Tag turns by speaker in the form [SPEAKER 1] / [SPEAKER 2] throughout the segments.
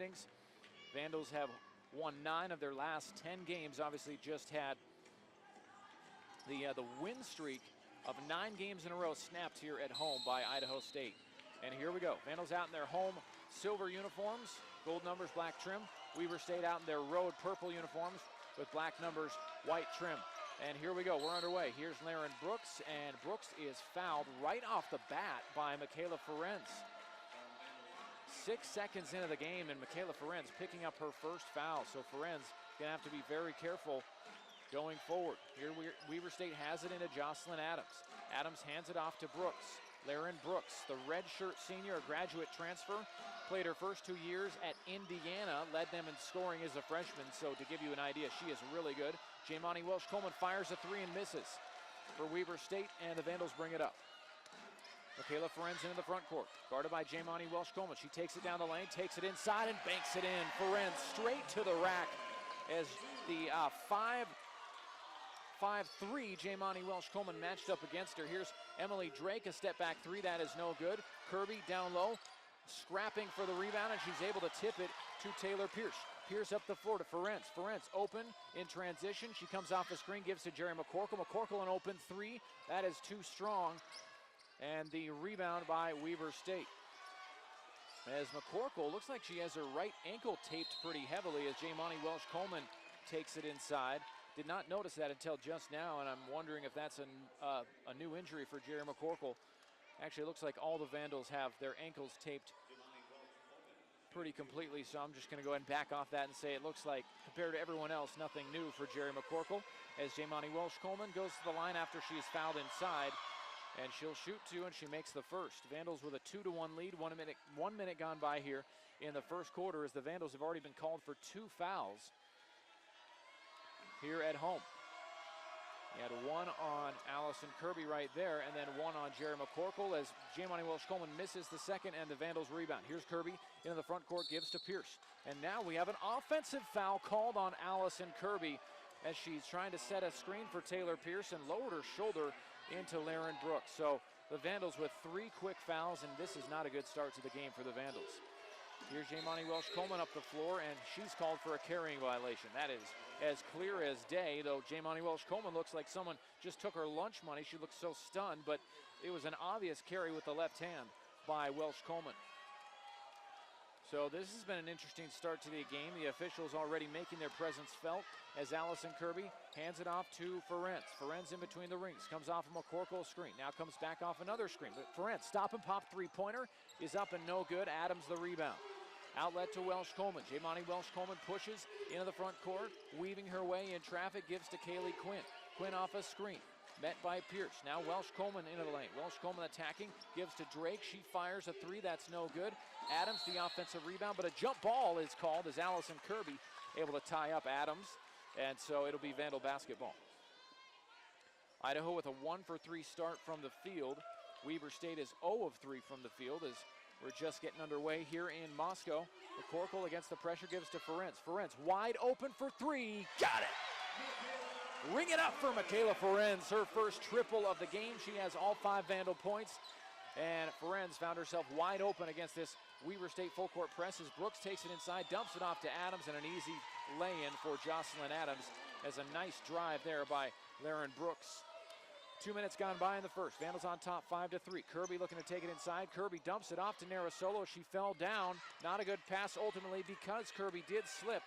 [SPEAKER 1] standings. Vandals have won 9 of their last 10 games. Obviously just had the win streak of 9 games in a row snapped here at home by Idaho State. And here we go. Vandals out in their home silver uniforms, gold numbers, black trim. Weber State out in their road purple uniforms with black numbers, white trim. And here we go, we're underway. Here's Laren Brooks, and Brooks is fouled right off the bat by Michaela Ferenc. 6 seconds into the game, and Michaela Ferenc picking up her first foul. So Ferenc gonna have to be very careful going forward. Here Weber State has it into Jocelyn Adams. Adams hands it off to Brooks. Laren Brooks, the redshirt senior, a graduate transfer, played her first 2 years at Indiana, led them in scoring as a freshman, so to give you an idea, she is really good. Jamani Welsh-Coleman fires a 3 and misses for Weber State, and the Vandals bring it up. Michaela Ferenc into the front court, guarded by Jamani Welsh-Coleman. She takes it down the lane, takes it inside, and banks it in. Ferenc straight to the rack as the 5'3", Jamani Welsh-Coleman matched up against her. Here's Emily Drake, a step back 3, that is no good. Kirby down low, scrapping for the rebound, and she's able to tip it to Taylor Pierce. Pierce up the floor to Ferenc. Ferenc open in transition. She comes off the screen, gives to Jerry McCorkle. McCorkle an open 3, that is too strong. And the rebound by Weber State. As McCorkle looks like she has her right ankle taped pretty heavily as Jamani Welsh-Coleman takes it inside. Did not notice that until just now, and I'm wondering if that's a new injury for Jerry McCorkle. Actually, it looks like all the Vandals have their ankles taped pretty completely, so I'm just going to go ahead and back off that and say it looks like, compared to everyone else, nothing new for Jerry McCorkle, as Jamani Welsh-Coleman goes to the line after she is fouled inside, and she'll shoot 2, and she makes the first. Vandals with a 2-1 lead, 1 minute gone by here in the first quarter, as the Vandals have already been called for 2 fouls here at home. He had 1 on Allison Kirby right there, and then 1 on Jerry McCorkle as Jamani Welsh-Coleman misses the second, and the Vandals rebound. Here's Kirby into the front court, gives to Pierce. And now we have an offensive foul called on Allison Kirby as she's trying to set a screen for Taylor Pierce and lowered her shoulder into Laren Brooks. So the Vandals with 3 quick fouls, and this is not a good start to the game for the Vandals. Here's Jamani Welsh-Coleman up the floor, and she's called for a carrying violation. That is as clear as day, though Jamani Welsh-Coleman looks like someone just took her lunch money. She looks so stunned, but it was an obvious carry with the left hand by Welsh-Coleman. So this has been an interesting start to the game. The officials already making their presence felt as Allison Kirby hands it off to Ferenc. Ferenc in between the rings, comes off of McCorkle's screen. Now comes back off another screen. But Ferenc, stop and pop 3-pointer is up and no good. Adams the rebound. Outlet to Welsh-Coleman. Jamani Welsh-Coleman pushes into the front court, weaving her way in traffic, gives to Kaylee Quinn. Quinn off a screen, met by Pierce. Now Welsh-Coleman into the lane. Welsh-Coleman attacking, gives to Drake. She fires a 3, that's no good. Adams the offensive rebound, but a jump ball is called as Allison Kirby able to tie up Adams, and so it'll be Vandal basketball. Idaho with a 1-for-3 start from the field. Weber State is 0 of 3 from the field as we're just getting underway here in Moscow. McCorkle against the pressure, gives to Ferenc. Ferenc wide open for 3, got it! Ring it up for Michaela Ferenc, her first triple of the game. She has all 5 Vandal points, and Ferenc found herself wide open against this Weber State full court press as Brooks takes it inside, dumps it off to Adams, and an easy lay-in for Jocelyn Adams as a nice drive there by Laren Brooks. 2 minutes gone by in the first. Vandals on top 5-3. Kirby looking to take it inside. Kirby dumps it off to Narasolo. She fell down. Not a good pass ultimately because Kirby did slip.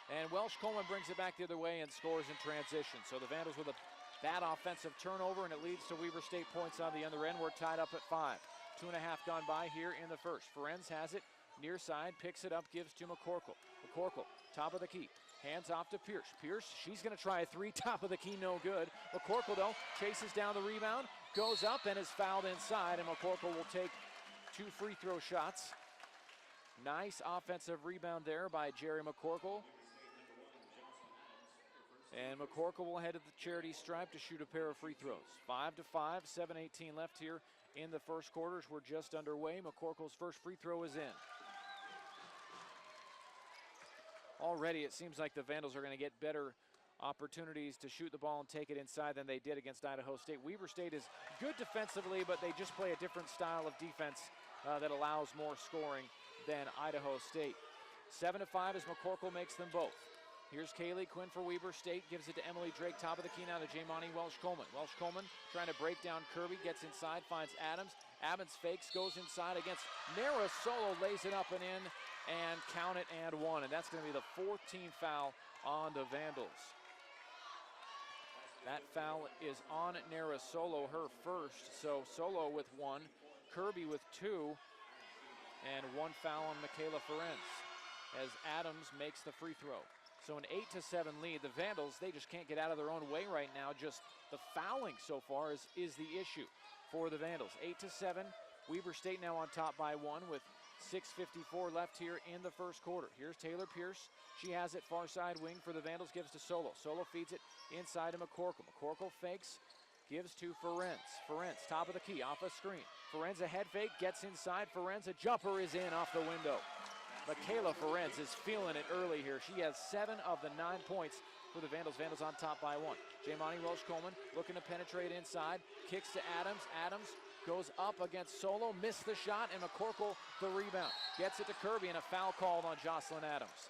[SPEAKER 1] And Welsh-Coleman brings it back the other way and scores in transition. So the Vandals with a bad offensive turnover, and it leads to Weber State points on the other end. We're tied up at 5. 2.5 gone by here in the first. Ferenc has it near side, picks it up, gives to McCorkle. McCorkle, top of the key. Hands off to Pierce. Pierce, she's going to try a 3, top of the key, no good. McCorkle, though, chases down the rebound, goes up and is fouled inside, and McCorkle will take 2 free throw shots. Nice offensive rebound there by Jerry McCorkle. And McCorkle will head to the charity stripe to shoot a pair of free throws. 5-5, 7:18 left here in the first quarters. We're just underway. McCorkle's first free throw is in. Already it seems like the Vandals are going to get better opportunities to shoot the ball and take it inside than they did against Idaho State. Weber State is good defensively, but they just play a different style of defense that allows more scoring than Idaho State. 7-5 as McCorkle makes them both. Here's Kaylee Quinn for Weber State, gives it to Emily Drake, top of the key now to Jamani Welsh-Coleman. Welsh-Coleman trying to break down Kirby, gets inside, finds Adams. Adams fakes, goes inside against Nara Solo, lays it up and in, and count it and one. And that's going to be the 14th foul on the Vandals. That foul is on Nara Solo, her first. So Solo with one, Kirby with two, and one foul on Michaela Ferenc as Adams makes the free throw. So an 8-7 lead. The Vandals, they just can't get out of their own way right now. Just the fouling so far is the issue for the Vandals. 8-7. Weber State now on top by one with 6:54 left here in the first quarter. Here's Taylor Pierce. She has it far side wing for the Vandals, gives to Solo. Solo feeds it inside to McCorkle. McCorkle fakes, gives to Ferenc. Ferenc, top of the key, off a screen. Ferenc a head fake, gets inside. Ferenc, a jumper is in off the window. Michaela Ferenc is feeling it early here. She has 7 of the 9 points for the Vandals. Vandals on top by one. Jamani Welsh-Coleman looking to penetrate inside. Kicks to Adams. Adams goes up against Solo. Missed the shot, and McCorkle the rebound. Gets it to Kirby, and a foul called on Jocelyn Adams.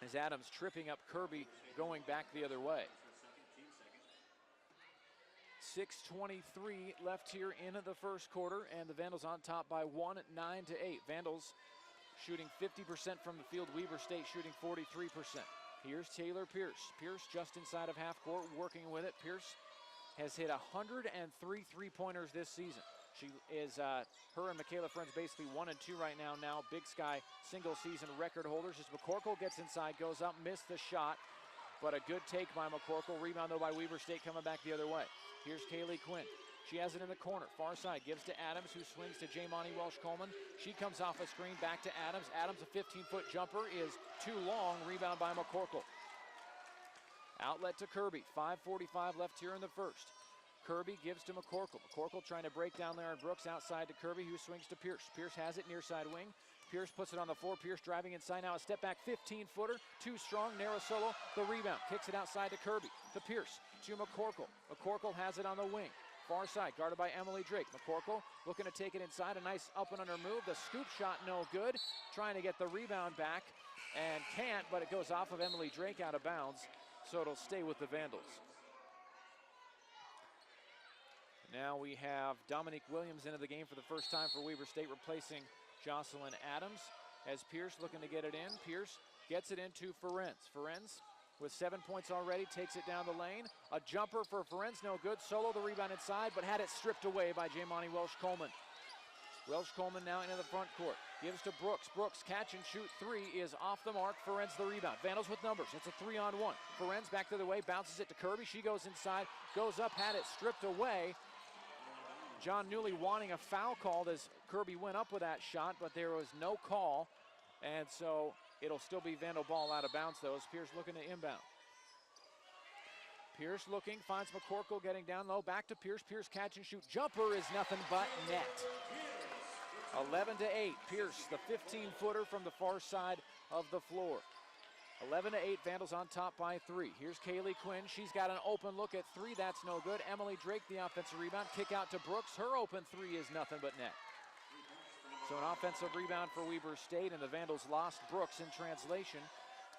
[SPEAKER 1] As Adams tripping up Kirby going back the other way. 6:23 left here in the first quarter, and the Vandals on top by one at 9-8. Vandals shooting 50% from the field. Weber State shooting 43%. Here's Taylor Pierce. Pierce just inside of half court, working with it. Pierce has hit 103 three-pointers this season. She is, her and Michaela Ferenc basically 1 and 2 right now. Big Sky single season record holders. As McCorkle gets inside, goes up, missed the shot, but a good take by McCorkle. Rebound though by Weber State, coming back the other way. Here's Kaylee Quinn. She has it in the corner, far side, gives to Adams, who swings to Jamani Welsh-Coleman. She comes off a screen, back to Adams. Adams, a 15-foot jumper, is too long. Rebound by McCorkle. Outlet to Kirby. 5:45 left here in the first. Kirby gives to McCorkle. McCorkle trying to break down Lauren Brooks, outside to Kirby, who swings to Pierce. Pierce has it near side wing. Pierce puts it on the floor. Pierce driving inside now. A step back 15-footer. Too strong. Narrow Solo. The rebound. Kicks it outside to Kirby. To Pierce. To McCorkle. McCorkle has it on the wing. Far side, guarded by Emily Drake. McCorkle looking to take it inside. A nice up and under move. The scoop shot no good. Trying to get the rebound back and can't, but it goes off of Emily Drake out of bounds. So it'll stay with the Vandals. Now we have Dominique Williams into the game for the first time for Weber State, replacing Jocelyn Adams. As Pierce looking to get it in. Pierce gets it into Ferenc. Ferenc with 7 points already, takes it down the lane. A jumper for Ferenc, no good. Solo the rebound inside, but had it stripped away by Jamani Welsh-Coleman. Welsh-Coleman now into the front court. Gives to Brooks. Brooks, catch and shoot three is off the mark. Ferenc the rebound. Vandals with numbers. It's a 3-on-1. Ferenc back the other way, bounces it to Kirby. She goes inside, goes up, had it stripped away. John Newley wanting a foul called as Kirby went up with that shot, but there was no call. And so it'll still be Vandal ball out of bounds, though, as Pierce looking to inbound. Pierce looking, finds McCorkle getting down low. Back to Pierce. Pierce catch and shoot. Jumper is nothing but net. 11-8. Pierce, the 15-footer from the far side of the floor. 11-8. Vandals on top by 3. Here's Kaylee Quinn. She's got an open look at 3. That's no good. Emily Drake, the offensive rebound. Kick out to Brooks. Her open 3 is nothing but net. So an offensive rebound for Weber State, and the Vandals lost Brooks in translation.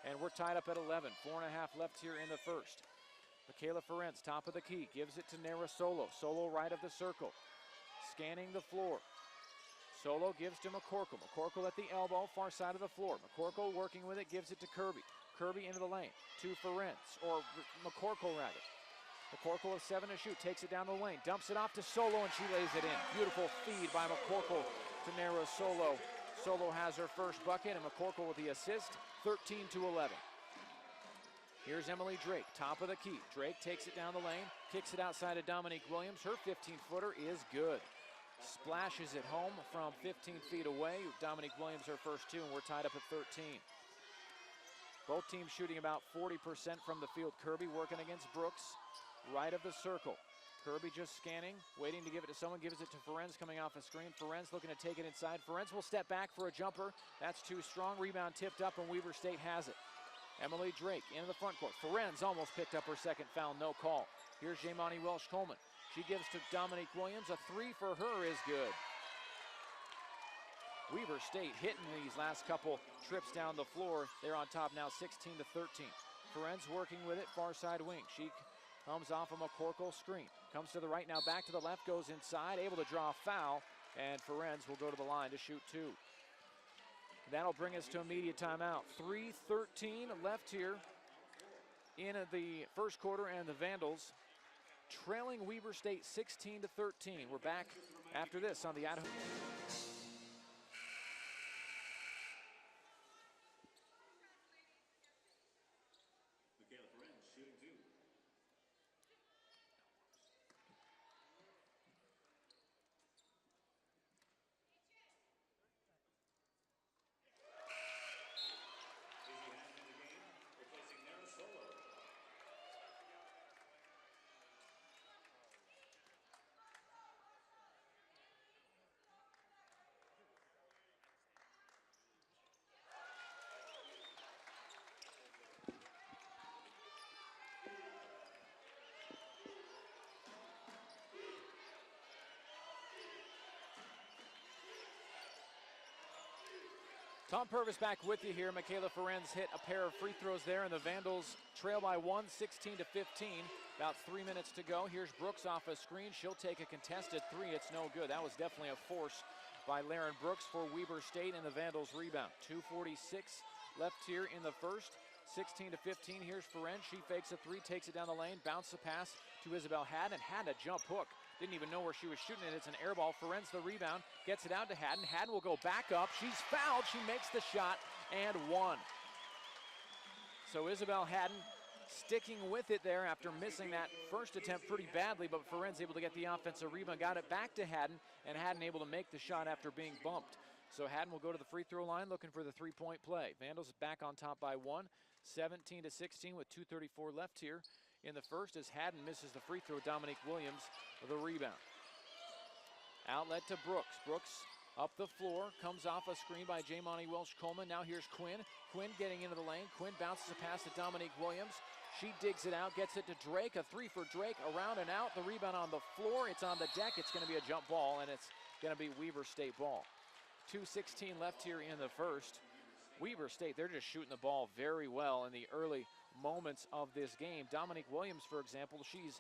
[SPEAKER 1] And we're tied up at 11. 4.5 left here in the first. Michaela Ferenc, top of the key, gives it to Nara Solo. Solo right of the circle. Scanning the floor. Solo gives to McCorkle. McCorkle at the elbow, far side of the floor. McCorkle working with it, gives it to Kirby. Kirby into the lane, to Ferenc, or McCorkle rather. McCorkle with 7 to shoot, takes it down the lane, dumps it off to Solo, and she lays it in. Beautiful feed by McCorkle to Nara Solo. Solo has her first bucket, and McCorkle with the assist, 13-11. Here's Emily Drake, top of the key. Drake takes it down the lane, kicks it outside to Dominique Williams. Her 15-footer is good. Splashes it home from 15 feet away. Dominique Williams her first 2, and we're tied up at 13. Both teams shooting about 40% from the field. Kirby working against Brooks, right of the circle. Kirby just scanning, waiting to give it to someone, gives it to Ferenc coming off a screen. Ferenc looking to take it inside. Ferenc will step back for a jumper. That's too strong. Rebound tipped up, and Weber State has it. Emily Drake into the front court. Ferenc almost picked up her second foul, no call. Here's Jamani Welsh-Coleman. She gives to Dominique Williams. A 3 for her is good. Weber State hitting these last couple trips down the floor. They're on top now 16-13. Ferenz working with it, far side wing. She comes off of McCorkle screen. Comes to the right now, back to the left, goes inside, able to draw a foul, and Ferenz will go to the line to shoot two. That'll bring us to immediate timeout. 3:13 left here in the first quarter, and the Vandals trailing Weber State 16-13. We're back after this on the Idaho. Tom Purvis back with you here. Michaela Ferenz hit a pair of free throws there, and the Vandals trail by one, 16-15. About 3 minutes to go. Here's Brooks off a screen. She'll take a contested three. It's no good. That was definitely a force by Laren Brooks for Weber State, and the Vandals rebound. 2:46 left here in the first. 16-15. Here's Ferenz. She fakes a three, takes it down the lane, bounce the pass to Isabel Haddon. Had a jump hook. Didn't even know where she was shooting it. It's an air ball. Ferenz the rebound, gets it out to Haddon. Haddon will go back up. She's fouled. She makes the shot and one. So Isabel Haddon sticking with it there after missing that first attempt pretty badly, but Ferenz able to get the offensive rebound, got it back to Haddon, and Haddon able to make the shot after being bumped. So Haddon will go to the free throw line looking for the three-point play. Vandals back on top by one, 17-16 with 2:34 left here in the first as Haddon misses the free throw. Dominique Williams the rebound. Outlet to Brooks. Brooks up the floor, comes off a screen by Jamani Welsh-Coleman. Now here's Quinn. Quinn getting into the lane. Quinn bounces a pass to Dominique Williams. She digs it out, gets it to Drake. A three for Drake, around and out. The rebound on the floor. It's on the deck. It's going to be a jump ball, and it's going to be Weber State ball. 2:16 left here in the first. Weber State, they're just shooting the ball very well in the early moments of this game. Dominique Williams, for example, she's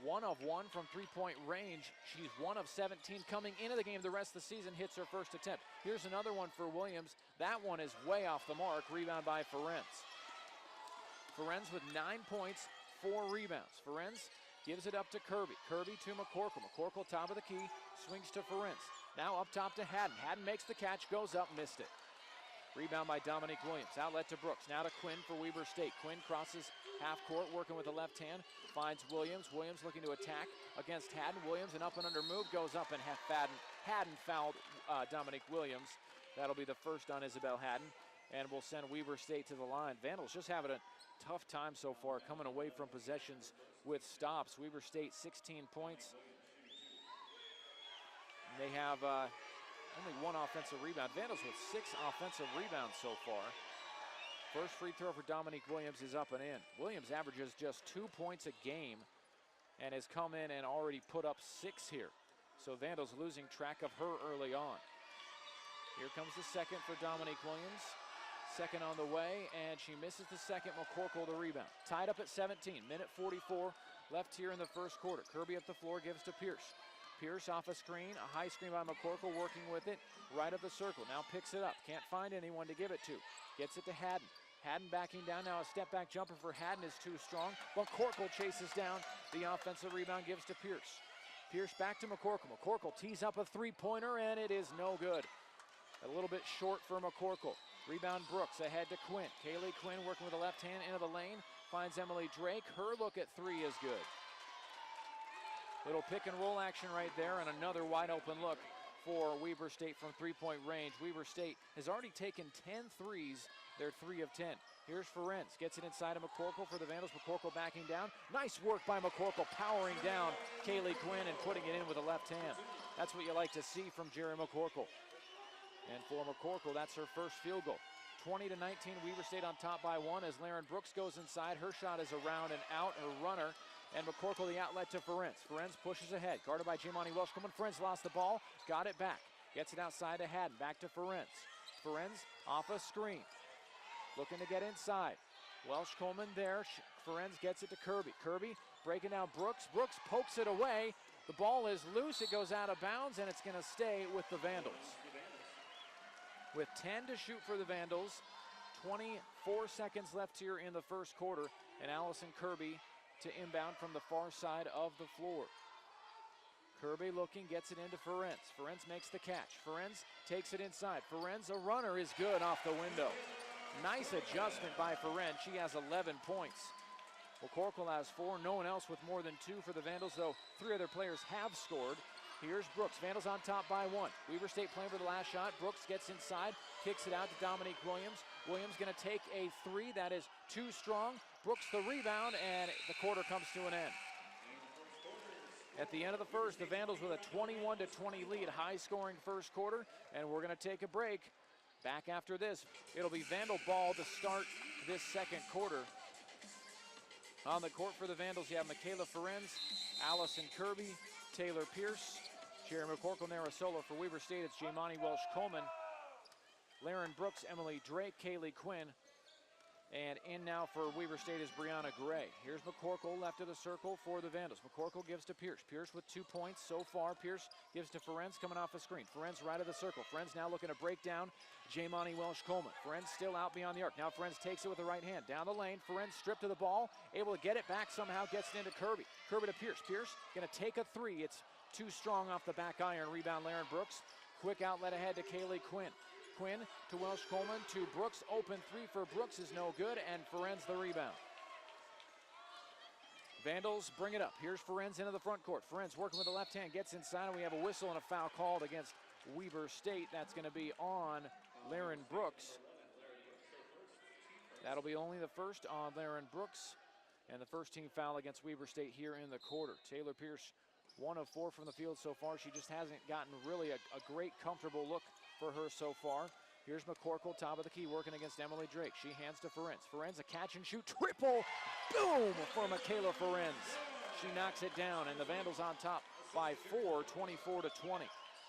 [SPEAKER 1] 1 of 1 from three-point range. She's 1 of 17 coming into the game. The rest of the season hits her first attempt. Here's another one for Williams. That one is way off the mark. Rebound by Ferenz. Ferenz with 9 points, 4 rebounds. Ferenz gives it up to Kirby. Kirby to McCorkle. McCorkle top of the key, swings to Ferenz. Now up top to Haddon. Haddon makes the catch, goes up, missed it. Rebound by Dominique Williams. Outlet to Brooks. Now to Quinn for Weber State. Quinn crosses half court, working with the left hand. Finds Williams. Williams looking to attack against Haddon. Williams, an up and under move, goes up, and Haddon fouled Dominique Williams. That'll be the first on Isabel Haddon, and will send Weber State to the line. Vandals just having a tough time so far coming away from possessions with stops. Weber State 16 points. And they have only 1 offensive rebound. Vandals with 6 offensive rebounds so far. First free throw for Dominique Williams is up and in. Williams averages just 2 points a game and has come in and already put up 6 here. So Vandals losing track of her early on. Here comes the second for Dominique Williams. Second on the way, and she misses the second. McCorkle the rebound. Tied up at 17. Minute 44 left here in the first quarter. Kirby up the floor, gives to Pierce. Pierce off a screen, a high screen by McCorkle, working with it right of the circle. Now picks it up, can't find anyone to give it to. Gets it to Haddon. Haddon backing down, now a step back jumper for Haddon is too strong. McCorkle chases down the offensive rebound, gives to Pierce. Pierce back to McCorkle. McCorkle tees up a three-pointer, and it is no good. A little bit short for McCorkle. Rebound Brooks, ahead to Quinn. Kaylee Quinn working with the left hand into the lane. Finds Emily Drake. Her look at three is good. Little pick and roll action right there, and another wide open look for Weber State from three-point range. Weber State has already taken 10 threes. They're 3 of 10. Here's Ferenz, gets it inside of McCorkle for the Vandals. McCorkle backing down. Nice work by McCorkle, powering down Kaylee Quinn and putting it in with the left hand. That's what you like to see from Jerry McCorkle. And for McCorkle, that's her first field goal. 20-19, Weber State on top by 1 as Laren Brooks goes inside. Her shot is around and out, her runner. And McCorkle the outlet to Ferenz. Ferenz pushes ahead, guarded by Jamani Welsh. Ferenz lost the ball, got it back. Gets it outside to Haddon. Back to Ferenz. Ferenz off a screen. Looking to get inside. Welsh Coleman there. Ferenz gets it to Kirby. Kirby breaking down Brooks. Brooks pokes it away. The ball is loose. It goes out of bounds, and it's going to stay with the Vandals. With 10 to shoot for the Vandals, 24 seconds left here in the first quarter, and Allison Kirby to inbound from the far side of the floor. Kirby looking, gets it into Ferenz. Ferenz makes the catch. Ferenz takes it inside. Ferenz, a runner, is good off the window. Nice adjustment by Ferenz. She has 11 points. McCorkle has 4. No one else with more than 2 for the Vandals, though 3 other players have scored. Here's Brooks. Vandals on top by 1. Weber State playing for the last shot. Brooks gets inside, kicks it out to Dominique Williams. Williams going to take a 3. That is too strong. Brooks the rebound, and the quarter comes to an end. At the end of the first, the Vandals with a 21-20 lead, high-scoring first quarter, and we're going to take a break. Back after this, it'll be Vandal ball to start this second quarter. On the court for the Vandals, you have Michaela Ferenz, Allison Kirby, Taylor Pierce, Jerry McCorkle, Narasola. For Weber State, it's Jamani Welsh-Coleman, Laren Brooks, Emily Drake, Kaylee Quinn. And in now for Weber State is Briana Gray. Here's McCorkle left of the circle for the Vandals. McCorkle gives to Pierce. Pierce with 2 points so far. Pierce gives to Ferenz coming off a screen. Ferenz right of the circle. Ferenz now looking to break down Jamani Welsh-Coleman. Ferenz still out beyond the arc. Now Ferenz takes it with the right hand. Down the lane. Ferenz stripped of the ball. Able to get it back somehow. Gets it into Kirby. Kirby to Pierce. Pierce going to take a 3. It's too strong off the back iron. Rebound Laren Brooks. Quick outlet ahead to Kaylee Quinn. Quinn to Welsh-Coleman to Brooks. Open 3 for Brooks is no good, and Ferenz the rebound. Vandals bring it up. Here's Ferenz into the front court. Ferenz working with the left hand, gets inside, and we have a whistle and a foul called against Weber State. That's going to be on Laren Brooks. That'll be only the first on Laren Brooks, and the first team foul against Weber State here in the quarter. Taylor Pierce, 1 of 4 from the field so far. She just hasn't gotten really a great comfortable look for her so far. Here's McCorkle, top of the key, working against Emily Drake. She hands to Ferenz. Ferenz, a catch and shoot, triple, boom, for Michaela Ferenz. She knocks it down, and the Vandals on top by 4, 24-20.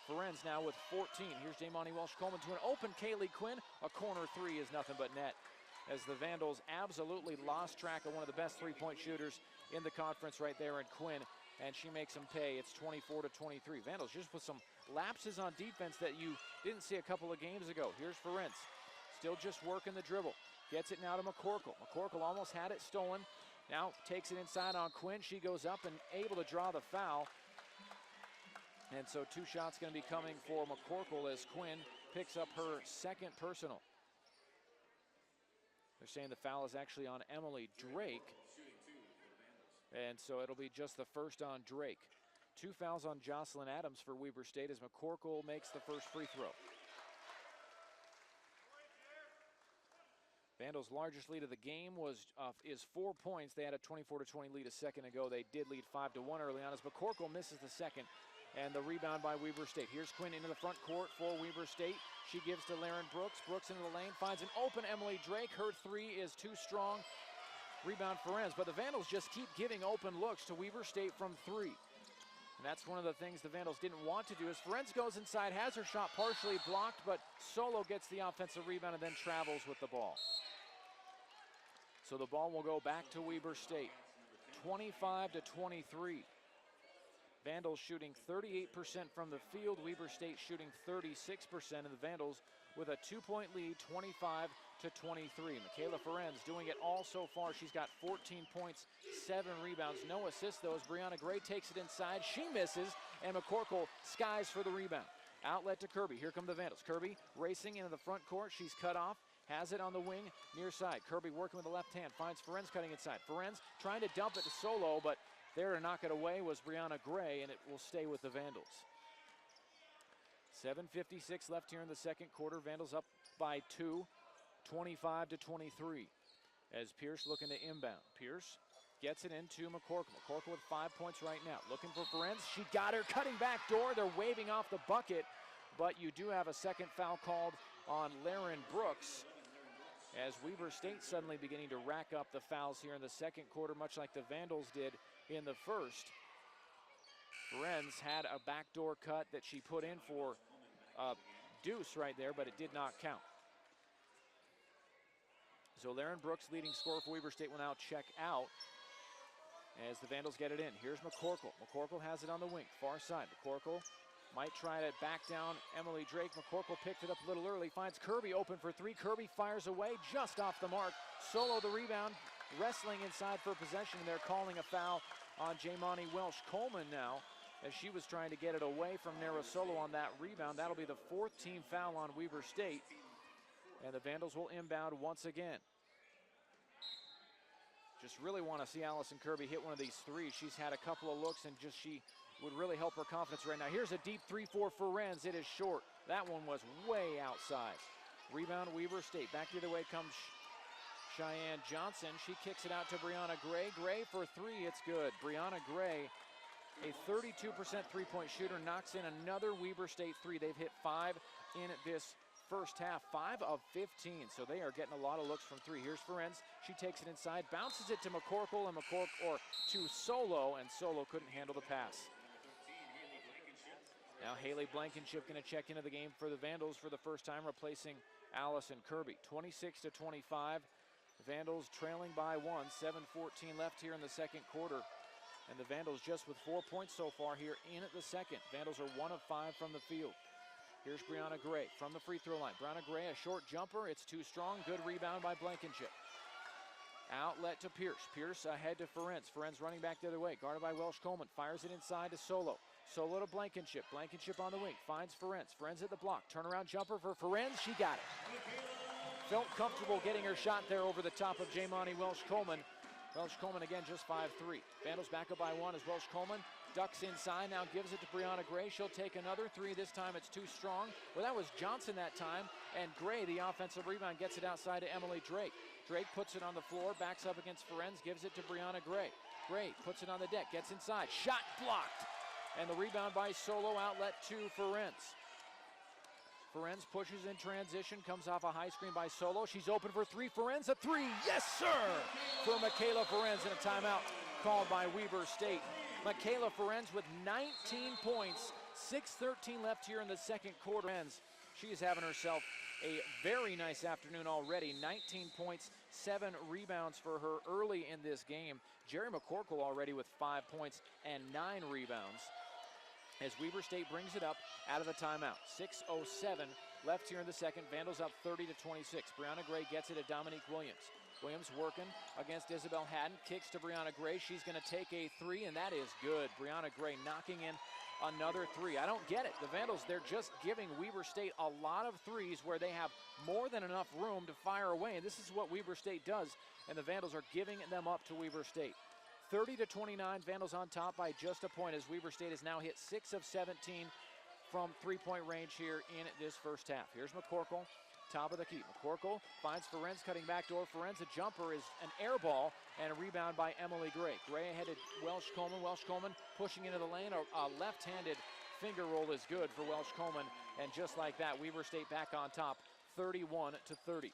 [SPEAKER 1] Ferenz now with 14. Here's Jamani Welsh-Coleman to an open Kaylee Quinn. A corner 3 is nothing but net, as the Vandals absolutely lost track of one of the best three-point shooters in the conference right there in Quinn, and she makes them pay. It's 24-23. Vandals just with some lapses on defense that you didn't see a couple of games ago. Here's Ferenz, still just working the dribble. Gets it now to McCorkle. McCorkle almost had it stolen. Now takes it inside on Quinn. She goes up and able to draw the foul. And so 2 shots going to be coming for McCorkle as Quinn picks up her second personal. They're saying the foul is actually on Emily Drake. And so it'll be just the first on Drake. 2 fouls on Jocelyn Adams for Weber State as McCorkle makes the first free throw. Vandals' largest lead of the game is 4 points. They had a 24-20 lead a second ago. They did lead 5-1 early on as McCorkle misses the second. And the rebound by Weber State. Here's Quinn into the front court for Weber State. She gives to Laren Brooks. Brooks into the lane, finds an open Emily Drake. Her 3 is too strong. Rebound Ferenz, but the Vandals just keep giving open looks to Weber State from 3. And that's one of the things the Vandals didn't want to do, as Ferenz goes inside, has her shot partially blocked, but Solo gets the offensive rebound and then travels with the ball. So the ball will go back to Weber State, 25-23. Vandals shooting 38% from the field, Weber State shooting 36%, and the Vandals with a 2-point lead, 25-23. Michaela Ferenz doing it all so far. She's got 14 points, 7 rebounds, no assists though, as Briana Gray takes it inside. She misses, and McCorkle skies for the rebound. Outlet to Kirby. Here come the Vandals. Kirby racing into the front court. She's cut off. Has it on the wing, near side. Kirby working with the left hand. Finds Ferenz cutting inside. Ferenz trying to dump it to Solo, but there to knock it away was Briana Gray, and it will stay with the Vandals. 7:56 left here in the second quarter. Vandals up by 2, 25-23. As Pierce looking to inbound. Pierce gets it into McCorkle. McCorkle with 5 points right now. Looking for Ferenz. She got her cutting back door. They're waving off the bucket, but you do have a second foul called on Laren Brooks, as Weber State suddenly beginning to rack up the fouls here in the second quarter, much like the Vandals did in the first. Ferenz had a backdoor cut that she put in for deuce right there, but it did not count. So Laren Brooks, leading scorer for Weber State, will now check out as the Vandals get it in. Here's McCorkle. McCorkle has it on the wing, far side. McCorkle might try to back down Emily Drake. McCorkle picked it up a little early, finds Kirby open for three. Kirby fires away, just off the mark. Solo the rebound, wrestling inside for possession, and they're calling a foul on Jamani Welsh Coleman now, as she was trying to get it away from Narasolo on that rebound. That'll be the fourth team foul on Weber State, and the Vandals will inbound once again. Just really want to see Allison Kirby hit one of these threes. She's had a couple of looks, and just she would really help her confidence right now. Here's a deep 3-4 for Renz. It is short. That one was way outside. Rebound Weber State. Back the other way comes Cheyenne Johnson. She kicks it out to Briana Gray. Gray for three. It's good. Briana Gray, a 32% three-point shooter, knocks in another Weber State three. They've hit 5 in this first half, 5 of 15, so they are getting a lot of looks from three. Here's Ferenc. She takes it inside, bounces it to McCorkle, and to Solo, and Solo couldn't handle the pass. Now Haley Blankenship going to check into the game for the Vandals for the first time, replacing Allison Kirby. 26-25. Vandals trailing by 1, 7:14 left here in the second quarter. And the Vandals just with 4 points so far here in the second. Vandals are 1 of 5 from the field. Here's Briana Gray from the free throw line. Briana Gray, a short jumper. It's too strong. Good rebound by Blankenship. Outlet to Pierce. Pierce ahead to Ferenc. Ferenc running back the other way. Guarded by Welsh Coleman. Fires it inside to Solo. Solo to Blankenship. Blankenship on the wing. Finds Ferenc. Ferenc at the block. Turnaround jumper for Ferenc. She got it. Felt comfortable getting her shot there over the top of Jamani Welsh Coleman. Welsh Coleman again just 5-3. Vandals back up by 1 as Welsh Coleman ducks inside, now gives it to Briana Gray. She'll take another three. This time it's too strong. Well, that was Johnson that time, and Gray, the offensive rebound, gets it outside to Emily Drake. Drake puts it on the floor, backs up against Ferenc, gives it to Briana Gray. Gray puts it on the deck, gets inside, shot blocked. And the rebound by Solo, outlet to Ferenc. Ferenc pushes in transition, comes off a high screen by Solo. She's open for three. Ferenc, a three. Yes, sir! For Michaela Ferenc, and a timeout called by Weber State. Michaela Ferenc with 19 points, 6:13 left here in the second quarter. She is having herself a very nice afternoon already. 19 points, 7 rebounds for her early in this game. Jerry McCorkle already with 5 points and 9 rebounds. As Weber State brings it up out of the timeout. 6:07 left here in the second. Vandals up 30-26. Briana Gray gets it to Dominique Williams. Williams working against Isabel Haddon. Kicks to Briana Gray. She's going to take a three, and that is good. Briana Gray knocking in another three. I don't get it. The Vandals, they're just giving Weber State a lot of threes where they have more than enough room to fire away. And this is what Weber State does, and the Vandals are giving them up to Weber State. 30-29, Vandals on top by just a point as Weber State has now hit 6 of 17 from three-point range here in this first half. Here's McCorkle, top of the key. McCorkle finds Ferenc cutting back door. Ferenc, a jumper is an air ball, and a rebound by Emily Gray. Gray ahead to Welsh Coleman. Welsh Coleman pushing into the lane. A left-handed finger roll is good for Welsh Coleman, and just like that, Weber State back on top, 31-30.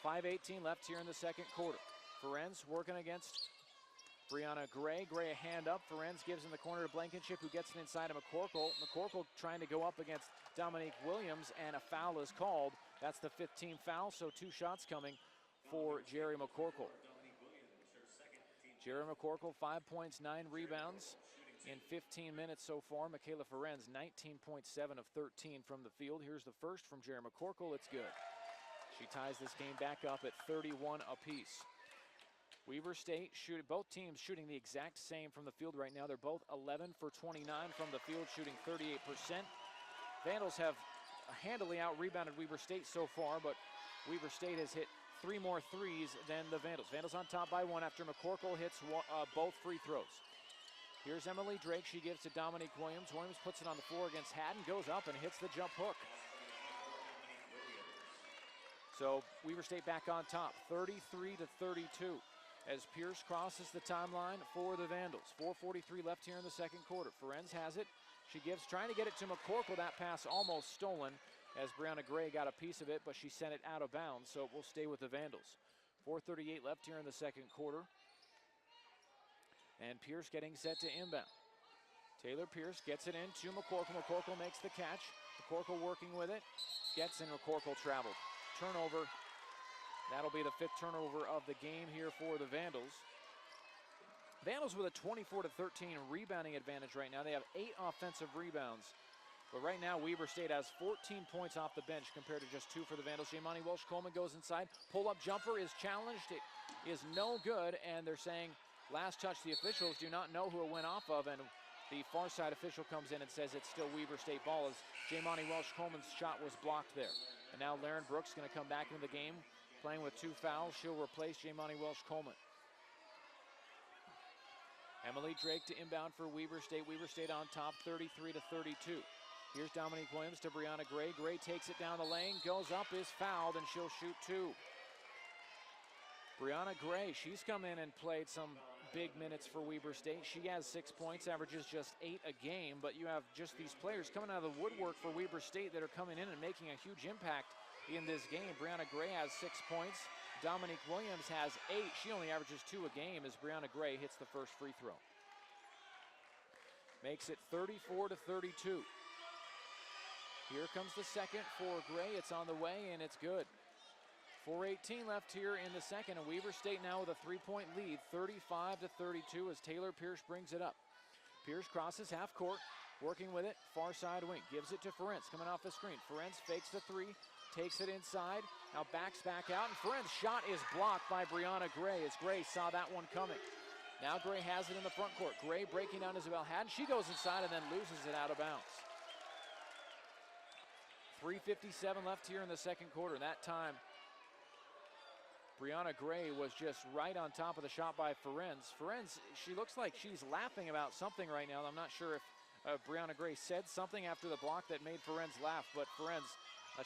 [SPEAKER 1] 5:18 left here in the second quarter. Ferenc working against Briana Gray. Gray a hand up. Ferenc gives in the corner to Blankenship, who gets it inside of McCorkle. McCorkle trying to go up against Dominique Williams, and a foul is called. That's the 15th foul, so 2 shots coming for Jerry McCorkle. Jerry McCorkle, 5 points, 9 rebounds in 15 minutes so far. Michaela Ferenc, 19.7 of 13 from the field. Here's the first from Jerry McCorkle. It's good. She ties this game back up at 31 apiece. Weber State shooting, both teams shooting the exact same from the field right now. They're both 11 for 29 from the field, shooting 38%. Vandals have handily out-rebounded Weber State so far, but Weber State has hit 3 more threes than the Vandals. Vandals on top by 1 after McCorkle hits both free throws. Here's Emily Drake. She gives to Dominique Williams. Williams puts it on the floor against Haddon, goes up and hits the jump hook. So Weber State back on top, 33-32. As Pierce crosses the timeline for the Vandals. 4:43 left here in the second quarter. Ferenc has it. She gives, trying to get it to McCorkle. That pass almost stolen as Briana Gray got a piece of it, but she sent it out of bounds, so it will stay with the Vandals. 4:38 left here in the second quarter. And Pierce getting set to inbound. Taylor Pierce gets it in to McCorkle. McCorkle makes the catch. McCorkle working with it. Gets in, McCorkle traveled. Turnover. That'll be the 5th turnover of the game here for the Vandals. Vandals with a 24-13 rebounding advantage right now. They have 8 offensive rebounds. But right now, Weber State has 14 points off the bench compared to just 2 for the Vandals. Jamani Welsh-Coleman goes inside. Pull-up jumper is challenged. It is no good, and they're saying last touch. The officials do not know who it went off of, and the far side official comes in and says it's still Weber State ball as Jamani Welsh-Coleman's shot was blocked there. And now Lauren Brooks going to come back into the game, playing with 2 fouls. She'll replace Jamani Welsh-Coleman. Emily Drake to inbound for Weber State. Weber State on top, 33-32. Here's Dominique Williams to Briana Gray. Gray takes it down the lane, goes up, is fouled, and she'll shoot 2. Briana Gray, she's come in and played some big minutes for Weber State. She has 6 points, averages just 8 a game, but you have just these players coming out of the woodwork for Weber State that are coming in and making a huge impact in this game. Briana Gray has 6 points. Dominique Williams has 8. She only averages 2 a game as Briana Gray hits the first free throw. Makes it 34-32. Here comes the second for Gray. It's on the way, and it's good. 4:18 left here in the second, and Weber State now with a 3-point lead, 35-32 as Taylor Pierce brings it up. Pierce crosses half court, working with it, far side wing, gives it to Ferencz, coming off the screen. Ferencz fakes the 3, takes it inside, now backs back out, and Ferentz's shot is blocked by Briana Gray as Gray saw that one coming. Now Gray has it in the front court. Gray breaking down Isabel Haddon. She goes inside and then loses it out of bounds. 3:57 left here in the second quarter. That time, Briana Gray was just right on top of the shot by Ferencz. Ferencz, she looks like she's laughing about something right now. I'm not sure if Briana Gray said something after the block that made Ferencz laugh, but Ferencz,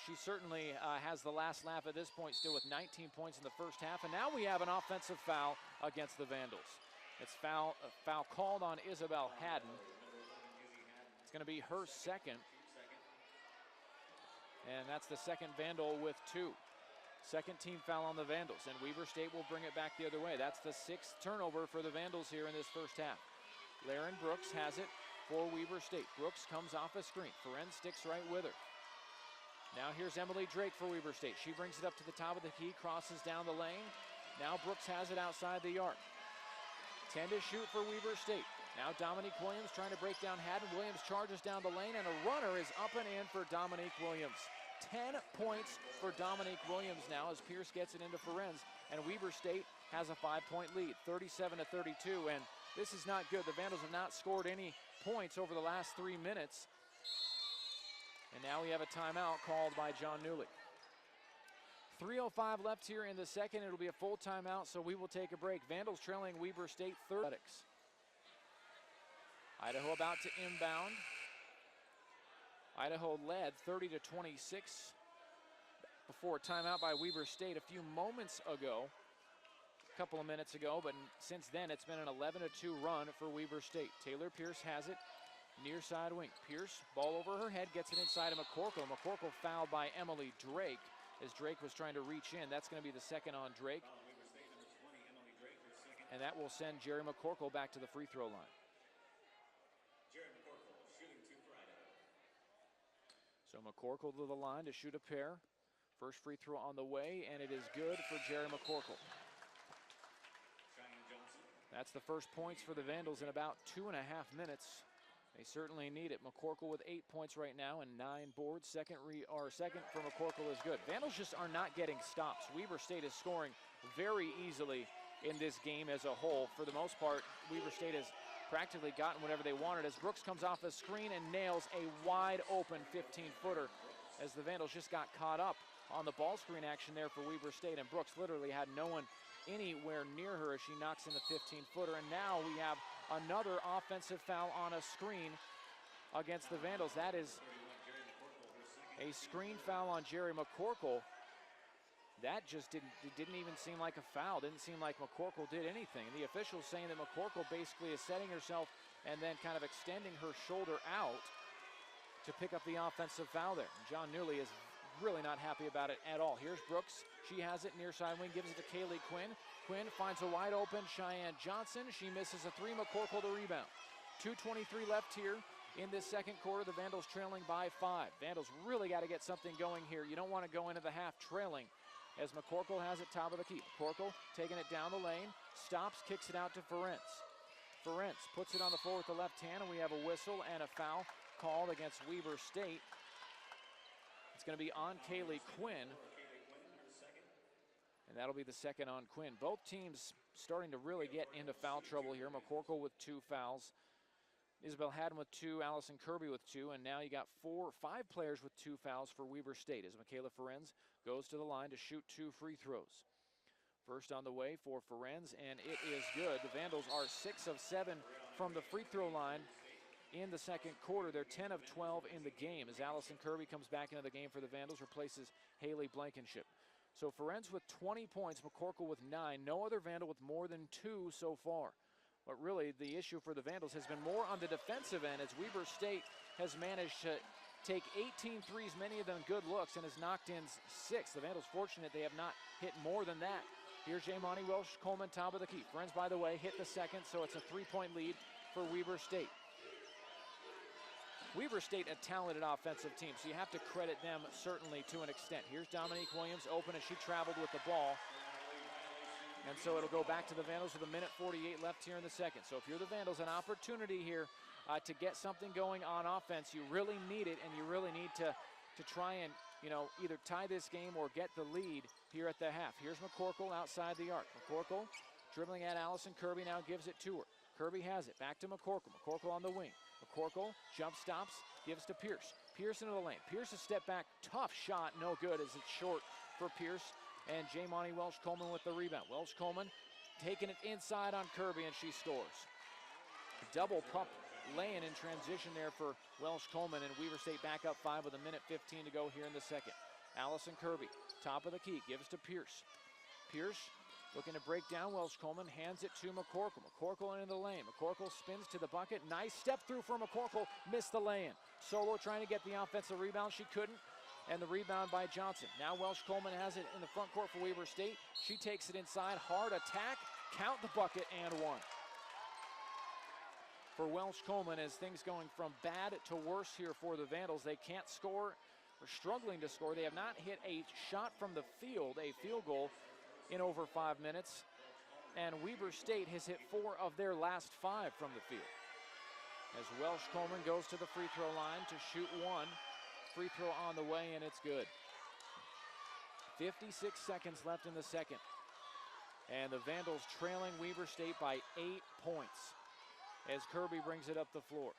[SPEAKER 1] she certainly has the last laugh at this point, still with 19 points in the first half. And now we have an offensive foul against the Vandals. It's foul called on Isabel Haddon. It's going to be her second. And that's the second Vandal with 2. Second team foul on the Vandals, and Weber State will bring it back the other way. That's the 6th turnover for the Vandals here in this first half. Lauren Brooks has it for Weber State. Brooks comes off a screen. Ferencz sticks right with her. Now here's Emily Drake for Weber State. She brings it up to the top of the key, crosses down the lane. Now Brooks has it outside the arc. 10 to shoot for Weber State. Now Dominique Williams trying to break down Haddon. Williams charges down the lane, and a runner is up and in for Dominique Williams. 10 points for Dominique Williams now as Pierce gets it into Ferencz, and Weber State has a 5-point lead, 37-32, and this is not good. The Vandals have not scored any points over the last 3 minutes, and now we have a timeout called by John Newley. 3:05 left here in the second. It'll be a full timeout, so we will take a break. Vandals trailing Weber State 30. Idaho about to inbound. Idaho led 30-26 before timeout by Weber State a few moments ago, a couple of minutes ago, but since then it's been an 11-2 run for Weber State. Taylor Pierce has it near side wing. Pierce, ball over her head, gets it inside of McCorkle. McCorkle fouled by Emily Drake as Drake was trying to reach in. That's going to be the second on Drake. And that will send Jerry McCorkle back to the free throw line. So McCorkle to the line to shoot a pair. First free throw on the way, and it is good for Jerry McCorkle. That's the first points for the Vandals in about 2.5 minutes. They certainly need it. McCorkle with 8 points right now and 9 boards. Second for McCorkle is good. Vandals just are not getting stops. Weber State is scoring very easily in this game as a whole. For the most part, Weber State has practically gotten whatever they wanted as Brooks comes off the screen and nails a wide open 15-footer as the Vandals just got caught up on the ball screen action there for Weber State, and Brooks literally had no one anywhere near her as she knocks in the 15-footer. And now we have another offensive foul on a screen against the Vandals. That is a screen foul on Jerry McCorkle. That just didn't even seem like a foul. Didn't seem like McCorkle did anything. And the official's saying that McCorkle basically is setting herself and then kind of extending her shoulder out to pick up the offensive foul there. And John Newley is really not happy about it at all. Here's Brooks. She has it near side wing, gives it to Kaylee Quinn. Quinn finds a wide open Cheyenne Johnson. She misses a 3. McCorkle the rebound. 2:23 left here in this second quarter. The Vandals trailing by 5. Vandals really got to get something going here. You don't want to go into the half trailing, as McCorkle has it top of the key. McCorkle taking it down the lane, stops, kicks it out to Ferencz. Ferencz puts it on the floor with the left hand, and we have a whistle and a foul called against Weber State. It's going to be on Kaylee Quinn, and that'll be the second on Quinn. Both teams starting to really get into foul trouble here. McCorkle with 2 fouls. Isabel Haddon with 2, Allison Kirby with 2, and now you got 5 players with 2 fouls for Weber State as Michaela Ferencz goes to the line to shoot 2 free throws. First on the way for Ferencz, and it is good. The Vandals are 6 of 7 from the free throw line in the second quarter. They're 10 of 12 in the game as Allison Kirby comes back into the game for the Vandals, replaces Haley Blankenship. So Ferencz with 20 points, McCorkle with 9. No other Vandal with more than 2 so far. But really, the issue for the Vandals has been more on the defensive end, as Weber State has managed to take 18 threes, many of them good looks, and has knocked in 6. The Vandals fortunate they have not hit more than that. Here's Jamani Welsh-Coleman, top of the key. Ferencz, by the way, hit the second, so it's a 3-point lead for Weber State. Weber State, a talented offensive team, so you have to credit them certainly to an extent. Here's Dominique Williams open as she traveled with the ball. And so it'll go back to the Vandals with 1:48 left here in the second. So if you're the Vandals, an opportunity here to get something going on offense. You really need it, and you really need to try and, either tie this game or get the lead here at the half. Here's McCorkle outside the arc. McCorkle dribbling at Allison Kirby, now gives it to her. Kirby has it, back to McCorkle. McCorkle on the wing. McCorkle jump stops, gives to Pierce. Pierce into the lane. Pierce a step back, tough shot, no good as it's short for Pierce. And Jamani Welsh-Coleman with the rebound. Welsh-Coleman taking it inside on Kirby, and she scores. Double pump laying in transition there for Welsh-Coleman, and Weber State back up 5 with 1:15 to go here in the second. Allison Kirby, top of the key, gives to Pierce. Pierce looking to break down Welsh-Coleman, hands it to McCorkle. McCorkle into the lane. McCorkle spins to the bucket. Nice step through for McCorkle, missed the lay-in. Solo trying to get the offensive rebound, she couldn't. And the rebound by Johnson. Now Welsh-Coleman has it in the front court for Weber State. She takes it inside, hard attack, count the bucket, and 1. For Welsh-Coleman, as things going from bad to worse here for the Vandals. They can't score, or struggling to score. They have not hit a shot from the field, a field goal, in over 5 minutes. And Weber State has hit 4 of their last 5 from the field. As Welsh-Coleman goes to the free throw line to shoot 1. Free throw on the way, and it's good. 56 seconds left in the second. And the Vandals trailing Weber State by 8 points as Kirby brings it up the floor.